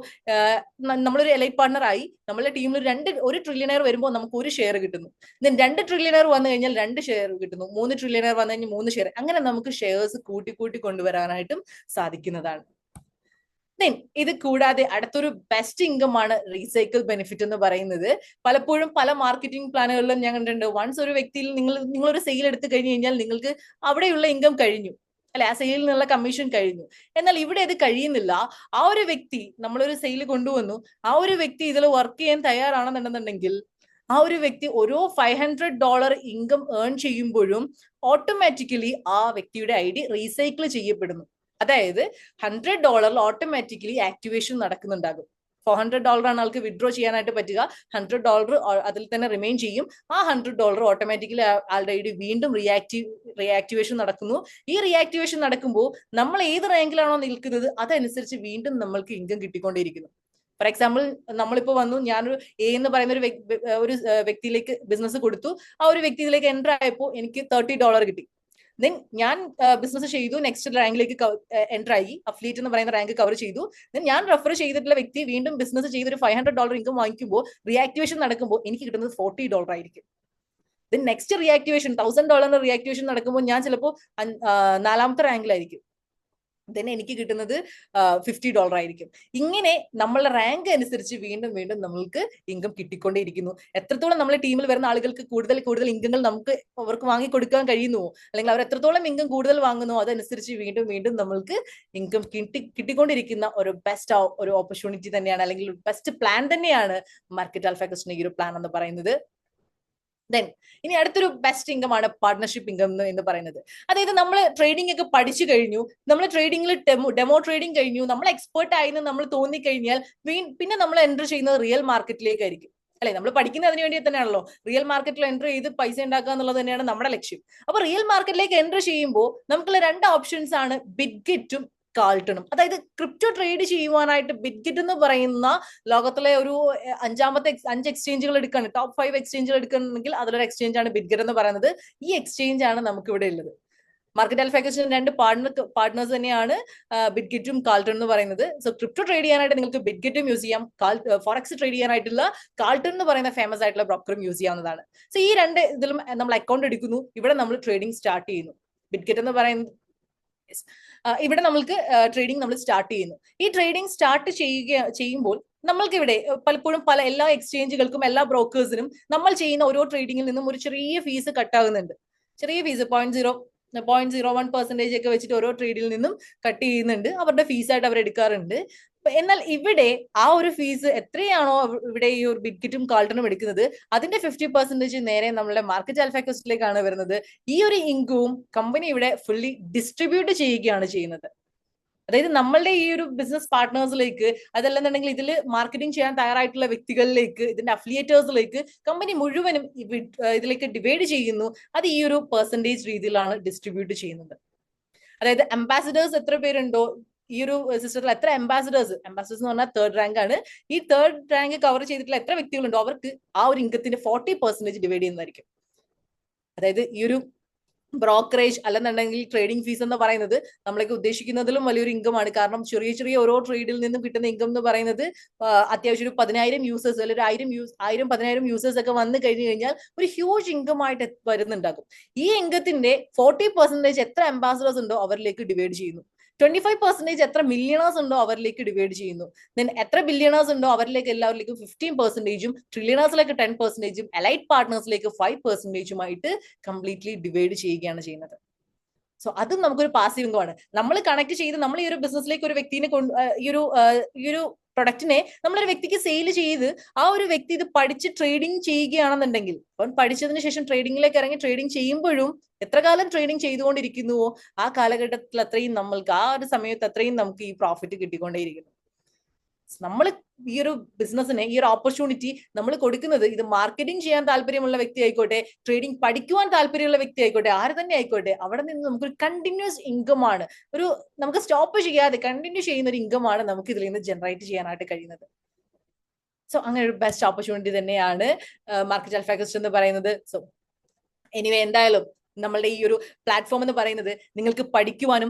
നമ്മളൊരു എലൈറ്റ് പാർട്ണർ ആയി, നമ്മളുടെ ടീമിൽ ഒരു ട്രില്യണർ വരുമ്പോൾ നമുക്ക് ഒരു ഷെയർ കിട്ടുന്നു. ദെൻ 2 ട്രില്യണർ വന്നു കഴിഞ്ഞാൽ 2 ഷെയർ കിട്ടുന്നു. 3 ട്രില്യണർ വന്നു കഴിഞ്ഞാൽ 3 ഷെയർ. അങ്ങനെ നമുക്ക് ഷെയർസ് കൂട്ടി കൊണ്ടുവരാനായിട്ടും സാധിക്കുന്നതാണ്. ദെൻ ഇത് കൂടാതെ അടുത്തൊരു ബെസ്റ്റ് ഇൻകം ആണ് റീസൈക്കിൾ ബെനിഫിറ്റ് എന്ന് പറയുന്നത്. പലപ്പോഴും പല മാർക്കറ്റിംഗ് പ്ലാനുകളിലും ഞാൻ കണ്ടിട്ടുണ്ട്, വൺസ് ഒരു വ്യക്തിയിൽ നിങ്ങളൊരു സെയിൽ എടുത്തു കഴിഞ്ഞു കഴിഞ്ഞാൽ നിങ്ങൾക്ക് അവിടെയുള്ള ഇൻകം കഴിഞ്ഞു, അല്ലെ, ആ സെയിലിൽ നിന്നുള്ള കമ്മീഷൻ കഴിഞ്ഞു. എന്നാൽ ഇവിടെ അത് കഴിയുന്നില്ല. ആ ഒരു വ്യക്തി നമ്മളൊരു സെയിൽ കൊണ്ടുവന്നു, ആ ഒരു വ്യക്തി ഇതിൽ വർക്ക് ചെയ്യാൻ തയ്യാറാണെന്നുണ്ടെന്നുണ്ടെങ്കിൽ ആ ഒരു വ്യക്തി ഓരോ $500 ഇൻകം ഏൺ ചെയ്യുമ്പോഴും ഓട്ടോമാറ്റിക്കലി ആ വ്യക്തിയുടെ ID റീസൈക്കിൾ ചെയ്യപ്പെടുന്നു. അതായത് $100 ഓട്ടോമാറ്റിക്കലി ആക്ടിവേഷൻ നടക്കുന്നുണ്ടാകും. $400 ആണ് ആൾക്ക് വിഡ്രോ ചെയ്യാനായിട്ട് പറ്റുക. $100 അതിൽ തന്നെ റിമെയിൻ ചെയ്യും. ആ $100 ഓട്ടോമാറ്റിക്കലി ആളുടെ ID വീണ്ടും റീആക്ടിവേഷൻ നടക്കുന്നു. ഈ റീആക്ടിവേഷൻ നടക്കുമ്പോൾ നമ്മൾ ഏത് റാങ്കിലാണോ നിൽക്കുന്നത് അതനുസരിച്ച് വീണ്ടും നമ്മൾക്ക് ഇൻകം കിട്ടിക്കൊണ്ടേയിരിക്കുന്നു. ഫോർ എക്സാമ്പിൾ, നമ്മളിപ്പോ വന്നു, ഞാനൊരു A എന്ന് പറയുന്ന ഒരു വ്യക്തിയിലേക്ക് ബിസിനസ് കൊടുത്തു. ആ ഒരു വ്യക്തിയിലേക്ക് എൻ്റർ ആയപ്പോൾ എനിക്ക് $30 കിട്ടി. ദെൻ ഞാൻ ബിസിനസ് ചെയ്തു, നെക്സ്റ്റ് റാങ്കിലേക്ക് എൻ്റർ ആയി, അഫിലിയേറ്റ് എന്ന് പറയുന്ന റാങ്ക് കവർ ചെയ്തു. ദെൻ ഞാൻ റെഫർ ചെയ്തിട്ടുള്ള വ്യക്തി വീണ്ടും ബിസിനസ് ചെയ്ത് ഒരു $500 ഇൻകം വാങ്ങിക്കുമ്പോൾ റീആക്ടിവേഷൻ നടക്കുമ്പോൾ എനിക്ക് കിട്ടുന്നത് $40 ആയിരിക്കും. ദെൻ നെക്സ്റ്റ് റീആക്ടിവേഷൻ $1000 റീആക്ടിവേഷൻ നടക്കുമ്പോൾ ഞാൻ ചിലപ്പോൾ 4ാമത്തെ റാങ്കിലായിരിക്കും. ദെൻ എനിക്ക് കിട്ടുന്നത് $50 ആയിരിക്കും. ഇങ്ങനെ നമ്മളെ റാങ്ക് അനുസരിച്ച് വീണ്ടും നമ്മൾക്ക് ഇൻകം കിട്ടിക്കൊണ്ടേയിരിക്കുന്നു. എത്രത്തോളം നമ്മളെ ടീമിൽ വരുന്ന ആളുകൾക്ക് കൂടുതൽ ഇൻകങ്ങൾ നമുക്ക് അവർക്ക് വാങ്ങിക്കൊടുക്കാൻ കഴിയുന്നുവോ, അല്ലെങ്കിൽ അവർ എത്രത്തോളം ഇൻകം കൂടുതൽ വാങ്ങുന്നോ അതനുസരിച്ച് വീണ്ടും നമ്മൾക്ക് ഇൻകം കിട്ടിക്കൊണ്ടിരിക്കുന്ന ഒരു ബെസ്റ്റ് ഒരു ഓപ്പർച്യൂണിറ്റി തന്നെയാണ്, അല്ലെങ്കിൽ ബെസ്റ്റ് പ്ലാൻ തന്നെയാണ് മാർക്കറ്റ് ആൽഫ അക്കൗസ്റ്റിന്റെ ഈ ഒരു പ്ലാൻ എന്ന് പറയുന്നത്. ദെൻ ഇനി അടുത്തൊരു ബെസ്റ്റ് ഇൻകം ആണ് പാർട്ണർഷിപ്പ് ഇൻകം എന്ന് പറയുന്നത്. അതായത് നമ്മൾ ട്രേഡിംഗ് ഒക്കെ പഠിച്ചു കഴിഞ്ഞു, നമ്മൾ ട്രേഡിംഗിൽ ഡെമോ ട്രേഡിംഗ് കഴിഞ്ഞു, നമ്മൾ എക്സ്പേർട്ട് ആയെന്ന് നമ്മൾ തോന്നിക്കഴിഞ്ഞാൽ പിന്നെ നമ്മൾ എൻ്റർ ചെയ്യുന്നത് റിയൽ മാർക്കറ്റിലേക്കായിരിക്കും, അല്ലെ? നമ്മൾ പഠിക്കുന്നത് അതിനു വേണ്ടി തന്നെയാണല്ലോ. റിയൽ മാർക്കറ്റിൽ എൻ്റർ ചെയ്ത് പൈസ ഉണ്ടാക്കുക എന്നുള്ളത് തന്നെയാണ് നമ്മുടെ ലക്ഷ്യം. അപ്പൊ റിയൽ മാർക്കറ്റിലേക്ക് എൻ്റർ ചെയ്യുമ്പോൾ നമുക്കുള്ള 2 ഓപ്ഷൻസ് ആണ് ബിറ്റ്ഗെറ്റും കാൾട്ടണും. അതായത് ക്രിപ്റ്റോ ട്രേഡ് ചെയ്യുവാനായിട്ട് ബിറ്റ്ഗെറ്റ് എന്ന് പറയുന്ന ലോകത്തിലെ ഒരു 5 എക്സ്ചേഞ്ചുകൾ എടുക്കുകയാണ്, ടോപ്പ് 5 എക്സ്ചേഞ്ചുകൾ എടുക്കുകയാണെങ്കിൽ അതിലൊരു എക്സ്ചേഞ്ച് ആണ് ബിറ്റ്ഗെറ്റ് എന്ന് പറയുന്നത്. ഈ എക്സ്ചേഞ്ച് ആണ് നമുക്ക് ഇവിടെ ഉള്ളത്. മാർക്കറ്റ് ആൽഫ അക്കൗസ്റ്റിന്റെ 2 പാർട്ട്നേഴ്സ് തന്നെയാണ് ബിറ്റ്ഗെറ്റും കാൾട്ടൺ എന്ന് പറയുന്നത്. സോ ക്രിപ്റ്റോ ട്രേഡ് ചെയ്യാനായിട്ട് നിങ്ങൾക്ക് ബിറ്റ്ഗെറ്റും യൂസ് ചെയ്യാം, ഫോറക്സ് ട്രേഡ് ചെയ്യാനായിട്ടുള്ള കാൾട്ടൺ എന്ന് പറയുന്ന ഫേമസ് ആയിട്ടുള്ള ബ്രോക്കറും യൂസ് ചെയ്യാവുന്നതാണ്. സോ ഈ 2 ഇതിലും നമ്മൾ അക്കൗണ്ട് എടുക്കുന്നു, ഇവിടെ നമ്മൾ ട്രേഡിംഗ് സ്റ്റാർട്ട് ചെയ്യുന്നു. ബിറ്റ്ഗെറ്റ് എന്ന് പറയുന്നത് ഇവിടെ നമ്മൾക്ക് ട്രേഡിംഗ് നമ്മൾ സ്റ്റാർട്ട് ചെയ്യുന്നു. ഈ ട്രേഡിംഗ് സ്റ്റാർട്ട് ചെയ്യുമ്പോൾ നമ്മൾക്ക് ഇവിടെ പലപ്പോഴും എല്ലാ എക്സ്ചേഞ്ചുകൾക്കും എല്ലാ ബ്രോക്കേഴ്സിനും നമ്മൾ ചെയ്യുന്ന ഓരോ ട്രേഡിംഗിൽ നിന്നും ഒരു ചെറിയ ഫീസ് കട്ടാകുന്നുണ്ട്. ചെറിയ ഫീസ് 0.0 0.01% ഒക്കെ വെച്ചിട്ട് ഓരോ ട്രേഡിൽ നിന്നും കട്ട് ചെയ്യുന്നുണ്ട്, അവരുടെ ഫീസായിട്ട് അവർ എടുക്കാറുണ്ട്. എന്നാൽ ഇവിടെ ആ ഒരു ഫീസ് എത്രയാണോ ഇവിടെ ഈ ഒരു ബിറ്റ്കിറ്റും കാൾട്ടണും എടുക്കുന്നത്, അതിന്റെ 50% നേരെ നമ്മളുടെ മാർക്കറ്റ് ആൽഫ കോസ്റ്റിലേക്കാണ് വരുന്നത്. ഈ ഒരു ഇൻകവും കമ്പനി ഇവിടെ ഫുള്ളി ഡിസ്ട്രിബ്യൂട്ട് ചെയ്യുകയാണ് ചെയ്യുന്നത്. അതായത് നമ്മളുടെ ഈ ഒരു ബിസിനസ് പാർട്ട്നേഴ്സിലേക്ക്, അതല്ലെന്നുണ്ടെങ്കിൽ ഇതിൽ മാർക്കറ്റിംഗ് ചെയ്യാൻ തയ്യാറായിട്ടുള്ള വ്യക്തികളിലേക്ക്, ഇതിന്റെ അഫിലിയേറ്റേഴ്സിലേക്ക് കമ്പനി മുഴുവനും ഇതിലേക്ക് ഡിവൈഡ് ചെയ്യുന്നു. അത് ഈ ഒരു പെർസെന്റേജ് രീതിയിലാണ് ഡിസ്ട്രിബ്യൂട്ട് ചെയ്യുന്നത്. അതായത് അംബാസിഡേഴ്സ് എത്ര പേരുണ്ടോ ഈ ഒരു സിസ്റ്റത്തിൽ, എത്ര അംബാസിഡേഴ്സ് എന്ന് പറഞ്ഞാൽ 3rd റാങ്ക് ആണ്, ഈ 3rd റാങ്ക് കവർ ചെയ്തിട്ടുള്ള എത്ര വ്യക്തികളുണ്ടോ അവർക്ക് ആ ഒരു ഇൻകത്തിന്റെ 40% ഡിവൈഡ് ചെയ്യുന്നതായിരിക്കും. അതായത് ഈ ഒരു ബ്രോക്കറേജ് അല്ലെന്നുണ്ടെങ്കിൽ ട്രേഡിംഗ് ഫീസ് എന്ന് പറയുന്നത് നമ്മളൊക്കെ ഉദ്ദേശിക്കുന്നതിലും വലിയൊരു ഇൻകം ആണ്. കാരണം ചെറിയ ചെറിയ ഓരോ ട്രേഡിൽ നിന്നും കിട്ടുന്ന ഇൻകം എന്ന് പറയുന്നത് അത്യാവശ്യം ഒരു 10,000 യൂസേഴ്സ് അല്ലെങ്കിൽ 1000-10,000 യൂസേഴ്സ് ഒക്കെ വന്നു കഴിഞ്ഞു കഴിഞ്ഞാൽ ഒരു ഹ്യൂജ് ഇൻകം ആയിട്ട് വരുന്നുണ്ടാകും. ഈ ഇൻകത്തിന്റെ 40% എത്ര അംബാസിഡേഴ്സ് ഉണ്ടോ അവരിലേക്ക് ഡിവൈഡ് ചെയ്യുന്നു. 25% എത്ര മില്യണേഴ്സ് ഉണ്ടോ അവരിലേക്ക് ഡിവൈഡ് ചെയ്യുന്നു. ദെൻ എത്ര ബില്യണേഴ്സ് ഉണ്ടോ അവരിലേക്ക് എല്ലാവരിലേക്കും 15%, ട്രില്യണേഴ്സിലേക്ക് 10%, എലൈറ്റ് പാർട്ട്നേഴ്സിലേക്ക് 5%ആയിട്ട് കംപ്ലീറ്റ്ലി ഡിവൈഡ് ചെയ്യുകയാണ് ചെയ്യുന്നത്. സോ അതും നമുക്കൊരു പാസീവ് ഇൻകം ആണ്. നമ്മൾ കണക്ട് ചെയ്ത് നമ്മൾ ഈ ഒരു ബിസിനസ്സിലേക്ക് ഒരു വ്യക്തിനെ ഈ ഒരു പ്രൊഡക്റ്റിനെ നമ്മളൊരു വ്യക്തിക്ക് സെയിൽ ചെയ്ത് ആ ഒരു വ്യക്തി ഇത് പഠിച്ച് ട്രേഡിംഗ് ചെയ്യുകയാണെന്നുണ്ടെങ്കിൽ, അവൻ പഠിച്ചതിന് ശേഷം ട്രേഡിംഗിലേക്ക് ഇറങ്ങി ട്രേഡിംഗ് ചെയ്യുമ്പോഴും എത്ര കാലം ട്രേഡിംഗ് ചെയ്തുകൊണ്ടിരിക്കുന്നുവോ ആ കാലഘട്ടത്തിൽ അത്രയും നമ്മൾക്ക് ആ ഒരു സമയത്ത് അത്രയും നമുക്ക് ഈ പ്രോഫിറ്റ് കിട്ടിക്കൊണ്ടേയിരിക്കുന്നു. നമ്മൾ ഈ ഒരു ബിസിനസ്സിനെ, ഈ ഒരു ഓപ്പർച്യൂണിറ്റി നമ്മൾ കൊടുക്കുന്നത്, ഇത് മാർക്കറ്റിംഗ് ചെയ്യാൻ താല്പര്യമുള്ള വ്യക്തി ആയിക്കോട്ടെ, ട്രേഡിംഗ് പഠിക്കുവാൻ താല്പര്യമുള്ള വ്യക്തി ആയിക്കോട്ടെ, ആര് തന്നെ ആയിക്കോട്ടെ, അവിടെ നിന്ന് നമുക്കൊരു കണ്ടിന്യൂസ് ഇൻകം ആണ്, നമുക്ക് സ്റ്റോപ്പ് ചെയ്യാതെ കണ്ടിന്യൂ ചെയ്യുന്ന ഒരു ഇൻകം ആണ് നമുക്ക് ഇതിൽ നിന്ന് ജനറേറ്റ് ചെയ്യാനായിട്ട് കഴിയുന്നത്. സോ അങ്ങനെ ഒരു ബെസ്റ്റ് ഓപ്പർച്യൂണിറ്റി തന്നെയാണ് മാർക്കറ്റ് ആൽഫ കോസ്റ്റ് എന്ന് പറയുന്നത്. സോ എനിവേ, എന്തായാലും നമ്മളുടെ ഈ ഒരു പ്ലാറ്റ്ഫോം എന്ന് പറയുന്നത് നിങ്ങൾക്ക് പഠിക്കുവാനും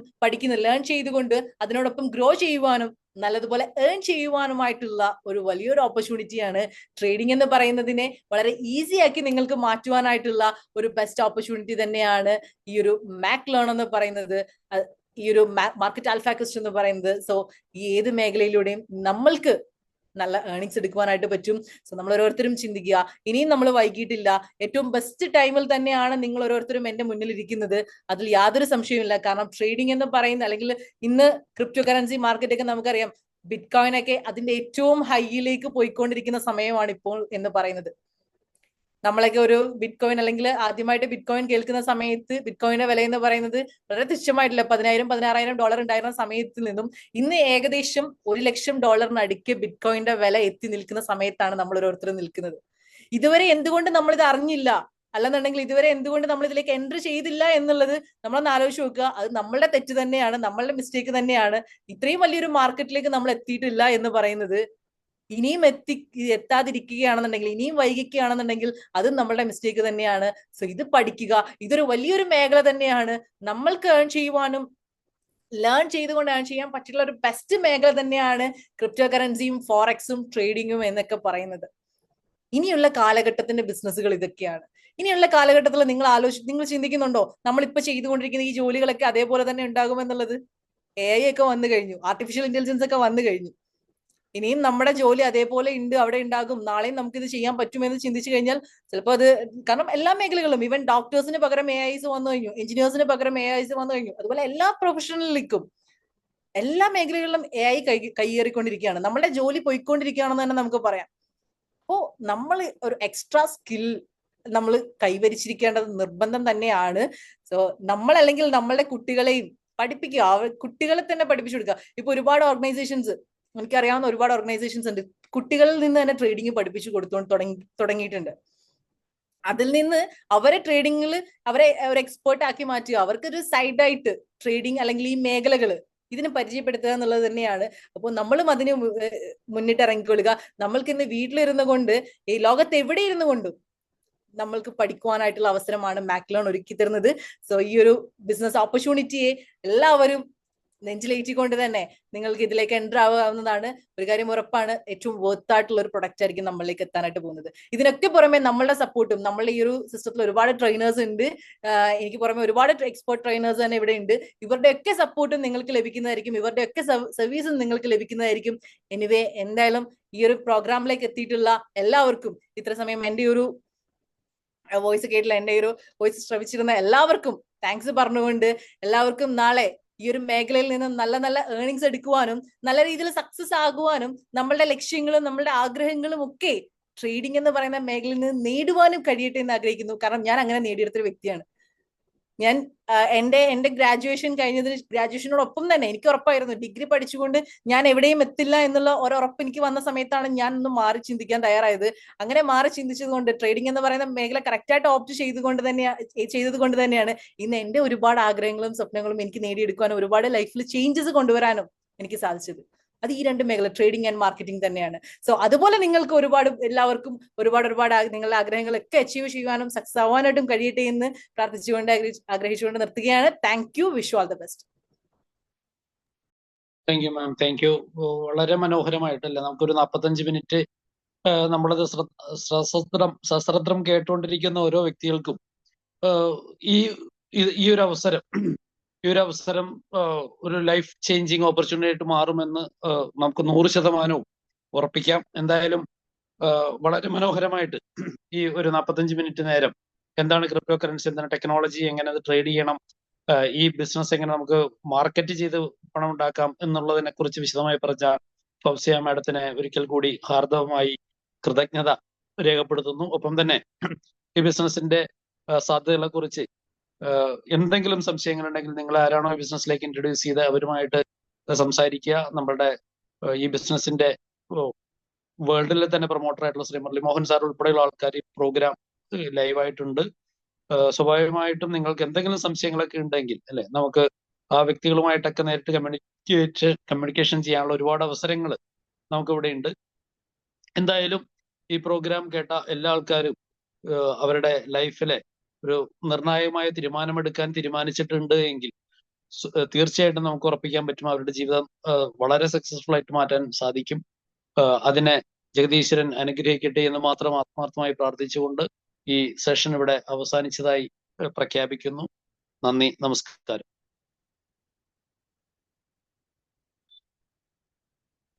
ലേൺ ചെയ്തുകൊണ്ട് അതിനോടൊപ്പം ഗ്രോ ചെയ്യുവാനും നല്ലതുപോലെ ഏൺ ചെയ്യുവാനുമായിട്ടുള്ള ഒരു വലിയൊരു ഓപ്പർച്യൂണിറ്റിയാണ്. ട്രേഡിംഗ് എന്ന് പറയുന്നതിനെ വളരെ ഈസി ആക്കി നിങ്ങൾക്ക് മാറ്റുവാനായിട്ടുള്ള ഒരു ബെസ്റ്റ് ഓപ്പർച്യൂണിറ്റി തന്നെയാണ് ഈ ഒരു മാക് ലേൺ എന്ന് പറയുന്നത്, ഈ ഒരു മാർക്കറ്റ് ആൽഫ കോസ്റ്റ് എന്ന് പറയുന്നത്. സോ ഈ ഏത് മേഖലയിലൂടെയും നമ്മൾക്ക് നല്ല ഏർണിങ്സ് എടുക്കുവാനായിട്ട് പറ്റും. സോ നമ്മൾ ഓരോരുത്തരും ചിന്തിക്കുക, ഇനിയും നമ്മൾ വൈകിട്ടില്ല, ഏറ്റവും ബെസ്റ്റ് ടൈമിൽ തന്നെയാണ് നിങ്ങൾ ഓരോരുത്തരും എന്റെ മുന്നിൽ ഇരിക്കുന്നത്, അതിൽ യാതൊരു സംശയമില്ല. കാരണം ട്രേഡിംഗ് എന്ന് പറയുന്ന, അല്ലെങ്കിൽ ഇന്ന് ക്രിപ്റ്റോ കറൻസി മാർക്കറ്റ് ഒക്കെ നമുക്കറിയാം, ബിറ്റ് കോയിൻ ഒക്കെ അതിന്റെ ഏറ്റവും ഹൈയിലേക്ക് പോയിക്കൊണ്ടിരിക്കുന്ന സമയമാണ് ഇപ്പോൾ എന്ന് പറയുന്നത്. നമ്മളൊക്കെ ഒരു ബിറ്റ് കോയിൻ അല്ലെങ്കിൽ ആദ്യമായിട്ട് ബിറ്റ് കോയിൻ കേൾക്കുന്ന സമയത്ത് ബിറ്റ് കോയിന്റെ വില എന്ന് പറയുന്നത് വളരെ തുച്ഛമായിട്ടില്ല, $10,000-16,000 ഉണ്ടായിരുന്ന സമയത്തിൽ നിന്നും ഇന്ന് ഏകദേശം $1,00,000 അടുക്കെ ബിറ്റ് കോയിന്റെ വില എത്തി നിൽക്കുന്ന സമയത്താണ് നമ്മൾ ഓരോരുത്തരും നിൽക്കുന്നത്. ഇതുവരെ എന്തുകൊണ്ട് നമ്മൾ ഇത് അറിഞ്ഞില്ല, അല്ലെന്നുണ്ടെങ്കിൽ ഇതുവരെ എന്തുകൊണ്ട് നമ്മൾ ഇതിലേക്ക് എൻട്രി ചെയ്തില്ല എന്നുള്ളത് നമ്മളൊന്ന് ആലോചിച്ച് നോക്കുക. അത് നമ്മളുടെ തെറ്റ് തന്നെയാണ്, നമ്മളുടെ മിസ്റ്റേക്ക് തന്നെയാണ്. ഇത്രയും വലിയൊരു മാർക്കറ്റിലേക്ക് നമ്മൾ എത്തിയിട്ടില്ല എന്ന് പറയുന്നത്, ഇനിയും എത്താതിരിക്കുകയാണെന്നുണ്ടെങ്കിൽ, ഇനിയും വൈകിക്കുകയാണെന്നുണ്ടെങ്കിൽ അതും നമ്മളുടെ മിസ്റ്റേക്ക് തന്നെയാണ്. സോ ഇത് പഠിക്കുക, ഇതൊരു വലിയൊരു മേഖല തന്നെയാണ്. നമ്മൾക്ക് ഏൺ ചെയ്യുവാനും ലേൺ ചെയ്തുകൊണ്ട് ഏൺ ചെയ്യാൻ പറ്റിയുള്ള ഒരു ബെസ്റ്റ് മേഖല തന്നെയാണ് ക്രിപ്റ്റോ കറൻസിയും ഫോറക്സും ട്രേഡിങ്ങും എന്നൊക്കെ പറയുന്നത്. ഇനിയുള്ള കാലഘട്ടത്തിന്റെ ബിസിനസ്സുകൾ ഇതൊക്കെയാണ്. ഇനിയുള്ള കാലഘട്ടത്തിൽ നിങ്ങൾ ചിന്തിക്കുന്നുണ്ടോ നമ്മളിപ്പോ ചെയ്തുകൊണ്ടിരിക്കുന്ന ഈ ജോലികളൊക്കെ അതേപോലെ തന്നെ ഉണ്ടാകുമെന്നുള്ളത്? AI ഒക്കെ വന്നു കഴിഞ്ഞു, ആർട്ടിഫിഷ്യൽ ഇന്റലിജൻസ് ഒക്കെ വന്നു കഴിഞ്ഞു. ഇനിയും നമ്മുടെ ജോലി അതേപോലെ ഉണ്ട്, അവിടെ ഉണ്ടാകും. നാളെയും നമുക്കിത് ചെയ്യാൻ പറ്റുമെന്ന് ചിന്തിച്ചു കഴിഞ്ഞാൽ ചിലപ്പോൾ അത്, കാരണം എല്ലാ മേഖലകളിലും ഈവൻ ഡോക്ടേഴ്സിന് പകരം AIs വന്നു കഴിഞ്ഞു, എഞ്ചിനീയേഴ്സിന് പകരം AIs വന്നു കഴിഞ്ഞു. അതുപോലെ എല്ലാ പ്രൊഫഷണലിലേക്കും എല്ലാ മേഖലകളിലും AI കൈയേറിക്കൊണ്ടിരിക്കുകയാണ്. നമ്മുടെ ജോലി പോയിക്കൊണ്ടിരിക്കുകയാണെന്ന് തന്നെ നമുക്ക് പറയാം. അപ്പോ നമ്മൾ ഒരു എക്സ്ട്രാ സ്കിൽ നമ്മൾ കൈവരിച്ചിരിക്കേണ്ടത് നിർബന്ധം തന്നെയാണ്. സോ നമ്മൾ അല്ലെങ്കിൽ നമ്മളുടെ കുട്ടികളെയും പഠിപ്പിക്കുക, കുട്ടികളെ തന്നെ പഠിപ്പിച്ചു കൊടുക്കുക. ഇപ്പൊ ഒരുപാട് ഓർഗനൈസേഷൻസ്, എനിക്കറിയാവുന്ന ഒരുപാട് ഓർഗനൈസേഷൻസ് ഉണ്ട്, കുട്ടികളിൽ നിന്ന് തന്നെ ട്രേഡിംഗ് പഠിപ്പിച്ചു തുടങ്ങിയിട്ടുണ്ട്. അതിൽ നിന്ന് അവരെ ട്രേഡിംഗിൽ അവരെ ഒരു എക്സ്പേർട്ട് ആക്കി മാറ്റുക, അവർക്കൊരു സൈഡായിട്ട് ട്രേഡിംഗ് അല്ലെങ്കിൽ ഈ മേഖലകള് ഇതിന് പരിചയപ്പെടുത്തുക എന്നുള്ളത് തന്നെയാണ്. അപ്പോൾ നമ്മളും അതിന് മുന്നിട്ടിറങ്ങിക്കൊള്ളുക. നമ്മൾക്ക് ഇന്ന് വീട്ടിലിരുന്നു കൊണ്ട്, ഈ ലോകത്ത് എവിടെ ഇരുന്നു കൊണ്ടും നമ്മൾക്ക് പഠിക്കുവാനായിട്ടുള്ള അവസരമാണ് മാക് ലേൺ ഒരുക്കി തരുന്നത്. സോ ഈ ഒരു ബിസിനസ് ഓപ്പർച്യൂണിറ്റിയെ എല്ലാവരും നെഞ്ചിലേറ്റിക്കൊണ്ട് തന്നെ നിങ്ങൾക്ക് ഇതിലേക്ക് എൻ്റർ ആവുന്നതാണ്. ഒരു കാര്യം ഉറപ്പാണ്, ഏറ്റവും വർത്ത് ആയിട്ടുള്ള ഒരു പ്രൊഡക്റ്റ് ആയിരിക്കും നമ്മളിലേക്ക് എത്താനായിട്ട് പോകുന്നത്. ഇതിനൊക്കെ പുറമെ നമ്മളുടെ സപ്പോർട്ടും, നമ്മളുടെ ഈ ഒരു സിസ്റ്റത്തിൽ ഒരുപാട് ട്രെയിനേഴ്സ് ഉണ്ട്, എനിക്ക് പുറമെ ഒരുപാട് എക്സ്പേർട്ട് ട്രെയിനേഴ്സ് തന്നെ ഇവിടെ ഉണ്ട്. ഇവരുടെ ഒക്കെ സപ്പോർട്ടും നിങ്ങൾക്ക് ലഭിക്കുന്നതായിരിക്കും, ഇവരുടെ ഒക്കെ സർവീസും നിങ്ങൾക്ക് ലഭിക്കുന്നതായിരിക്കും. എനിവേ, എന്തായാലും ഈ ഒരു പ്രോഗ്രാമിലേക്ക് എത്തിയിട്ടുള്ള എല്ലാവർക്കും, ഇത്ര സമയം എൻ്റെ ഒരു വോയിസ് കേട്ടില്ല, എൻ്റെ ഒരു വോയിസ് ശ്രവിച്ചിരുന്ന എല്ലാവർക്കും താങ്ക്സ് പറഞ്ഞുകൊണ്ട് എല്ലാവർക്കും നാളെ ഈ ഒരു മേഖലയിൽ നിന്ന് നല്ല നല്ല ഏർണിങ്സ് എടുക്കുവാനും നല്ല രീതിയിൽ സക്സസ് ആകുവാനും നമ്മളുടെ ലക്ഷ്യങ്ങളും നമ്മളുടെ ആഗ്രഹങ്ങളും ഒക്കെ ട്രേഡിംഗ് എന്ന് പറയുന്ന മേഖലയിൽ നിന്ന് നേടുവാനും കഴിയട്ടെ എന്ന് ആഗ്രഹിക്കുന്നു. കാരണം ഞാൻ അങ്ങനെ നേടിയെടുത്തൊരു വ്യക്തിയാണ്. ഞാൻ എന്റെ ഗ്രാജുവേഷനോടൊപ്പം തന്നെ എനിക്ക് ഉറപ്പായിരുന്നു ഡിഗ്രി പഠിച്ചുകൊണ്ട് ഞാൻ എവിടെയും എത്തില്ല എന്നുള്ള ഉറപ്പ് എനിക്ക് വന്ന സമയത്താണ് ഞാൻ ഒന്ന് മാറി ചിന്തിക്കാൻ തയ്യാറായത്. അങ്ങനെ മാറി ചിന്തിച്ചതുകൊണ്ട് ട്രേഡിംഗ് എന്ന് പറയുന്ന മേഖല കറക്റ്റായിട്ട് ഓപ്റ്റ് ചെയ്തത് കൊണ്ട് തന്നെയാണ് ഇന്ന് എന്റെ ഒരുപാട് ആഗ്രഹങ്ങളും സ്വപ്നങ്ങളും എനിക്ക് നേടിയെടുക്കാനും ഒരുപാട് ലൈഫിൽ ചേഞ്ചസ് കൊണ്ടുവരാനും എനിക്ക് സാധിച്ചത്. അത് ഈ രണ്ട് മേഖല ട്രേഡിംഗ് ആൻഡ് മാർക്കറ്റിംഗ് തന്നെയാണ്. സോ അതുപോലെ നിങ്ങൾക്ക് എല്ലാവർക്കും ഒരുപാട് നിങ്ങളുടെ ആഗ്രഹങ്ങളൊക്കെ അച്ചീവ് ചെയ്യുവാനും സക്സസ് ആവാനായിട്ടും കഴിയട്ടെ എന്ന് പ്രാർത്ഥിച്ചുകൊണ്ട് ആഗ്രഹിച്ചുകൊണ്ട് നിർത്തുകയാണ്. Thank you. Wish you all the best. Thank you ma'am, thank you. വളരെ മനോഹരമായിട്ടല്ലേ നമുക്കൊരു 45 മിനിറ്റ് നമ്മളത് സശ്രദ്ധം കേട്ടുകൊണ്ടിരിക്കുന്ന ഓരോ വ്യക്തികൾക്കും ഈ ഒരു അവസരം ഒരു ലൈഫ് ചേഞ്ചിങ് ഓപ്പർച്യൂണിറ്റി ആയിട്ട് മാറുമെന്ന് നമുക്ക് 100% ഉറപ്പിക്കാം. എന്തായാലും വളരെ മനോഹരമായിട്ട് ഈ ഒരു 45 മിനിറ്റ് നേരം എന്താണ് ക്രിപ്റ്റോ കറൻസി, എന്താണ് ടെക്നോളജി, എങ്ങനെ അത് ട്രേഡ് ചെയ്യണം, ഈ ബിസിനസ് എങ്ങനെ നമുക്ക് മാർക്കറ്റ് ചെയ്ത് പണം ഉണ്ടാക്കാം എന്നുള്ളതിനെ കുറിച്ച് വിശദമായി പറഞ്ഞ ഫൗസിയ മാഡത്തിനെ ഒരിക്കൽ കൂടി ഹാർദവമായി കൃതജ്ഞത രേഖപ്പെടുത്തുന്നു. ഒപ്പം തന്നെ ഈ ബിസിനസിന്റെ സാധ്യതകളെ കുറിച്ച് എന്തെങ്കിലും സംശയങ്ങൾ ഉണ്ടെങ്കിൽ നിങ്ങൾ ആരാണോ ഈ ബിസിനസ്സിലേക്ക് ഇൻട്രൊഡ്യൂസ് ചെയ്ത് അവരുമായിട്ട് സംസാരിക്കുക. നമ്മളുടെ ഈ ബിസിനസിന്റെ വേൾഡിലെ തന്നെ പ്രൊമോട്ടർ ആയിട്ടുള്ള ശ്രീ മുരളി മോഹൻ സാർ ഉൾപ്പെടെയുള്ള ആൾക്കാർ ഈ പ്രോഗ്രാം ലൈവായിട്ടുണ്ട്. സ്വാഭാവികമായിട്ടും നിങ്ങൾക്ക് എന്തെങ്കിലും സംശയങ്ങളൊക്കെ ഉണ്ടെങ്കിൽ അല്ലെ, നമുക്ക് ആ വ്യക്തികളുമായിട്ടൊക്കെ നേരിട്ട് കമ്മ്യൂണിക്കേഷൻ ചെയ്യാനുള്ള ഒരുപാട് അവസരങ്ങൾ നമുക്കിവിടെ ഉണ്ട്. എന്തായാലും ഈ പ്രോഗ്രാം കേട്ട എല്ലാ ആൾക്കാരും അവരുടെ ലൈഫിലെ ഒരു നിർണായകമായ തീരുമാനമെടുക്കാൻ തീരുമാനിച്ചിട്ടുണ്ട് എങ്കിൽ തീർച്ചയായിട്ടും നമുക്ക് ഉറപ്പിക്കാൻ പറ്റും അവരുടെ ജീവിതം വളരെ സക്സസ്ഫുൾ ആയിട്ട് മാറ്റാൻ സാധിക്കും. അതിനെ ജഗദീശ്വരൻ അനുഗ്രഹിക്കട്ടെ എന്ന് മാത്രം ആത്മാർത്ഥമായി പ്രാർത്ഥിച്ചുകൊണ്ട് ഈ സെഷൻ ഇവിടെ അവസാനിച്ചതായി പ്രഖ്യാപിക്കുന്നു. നന്ദി, നമസ്കാരം.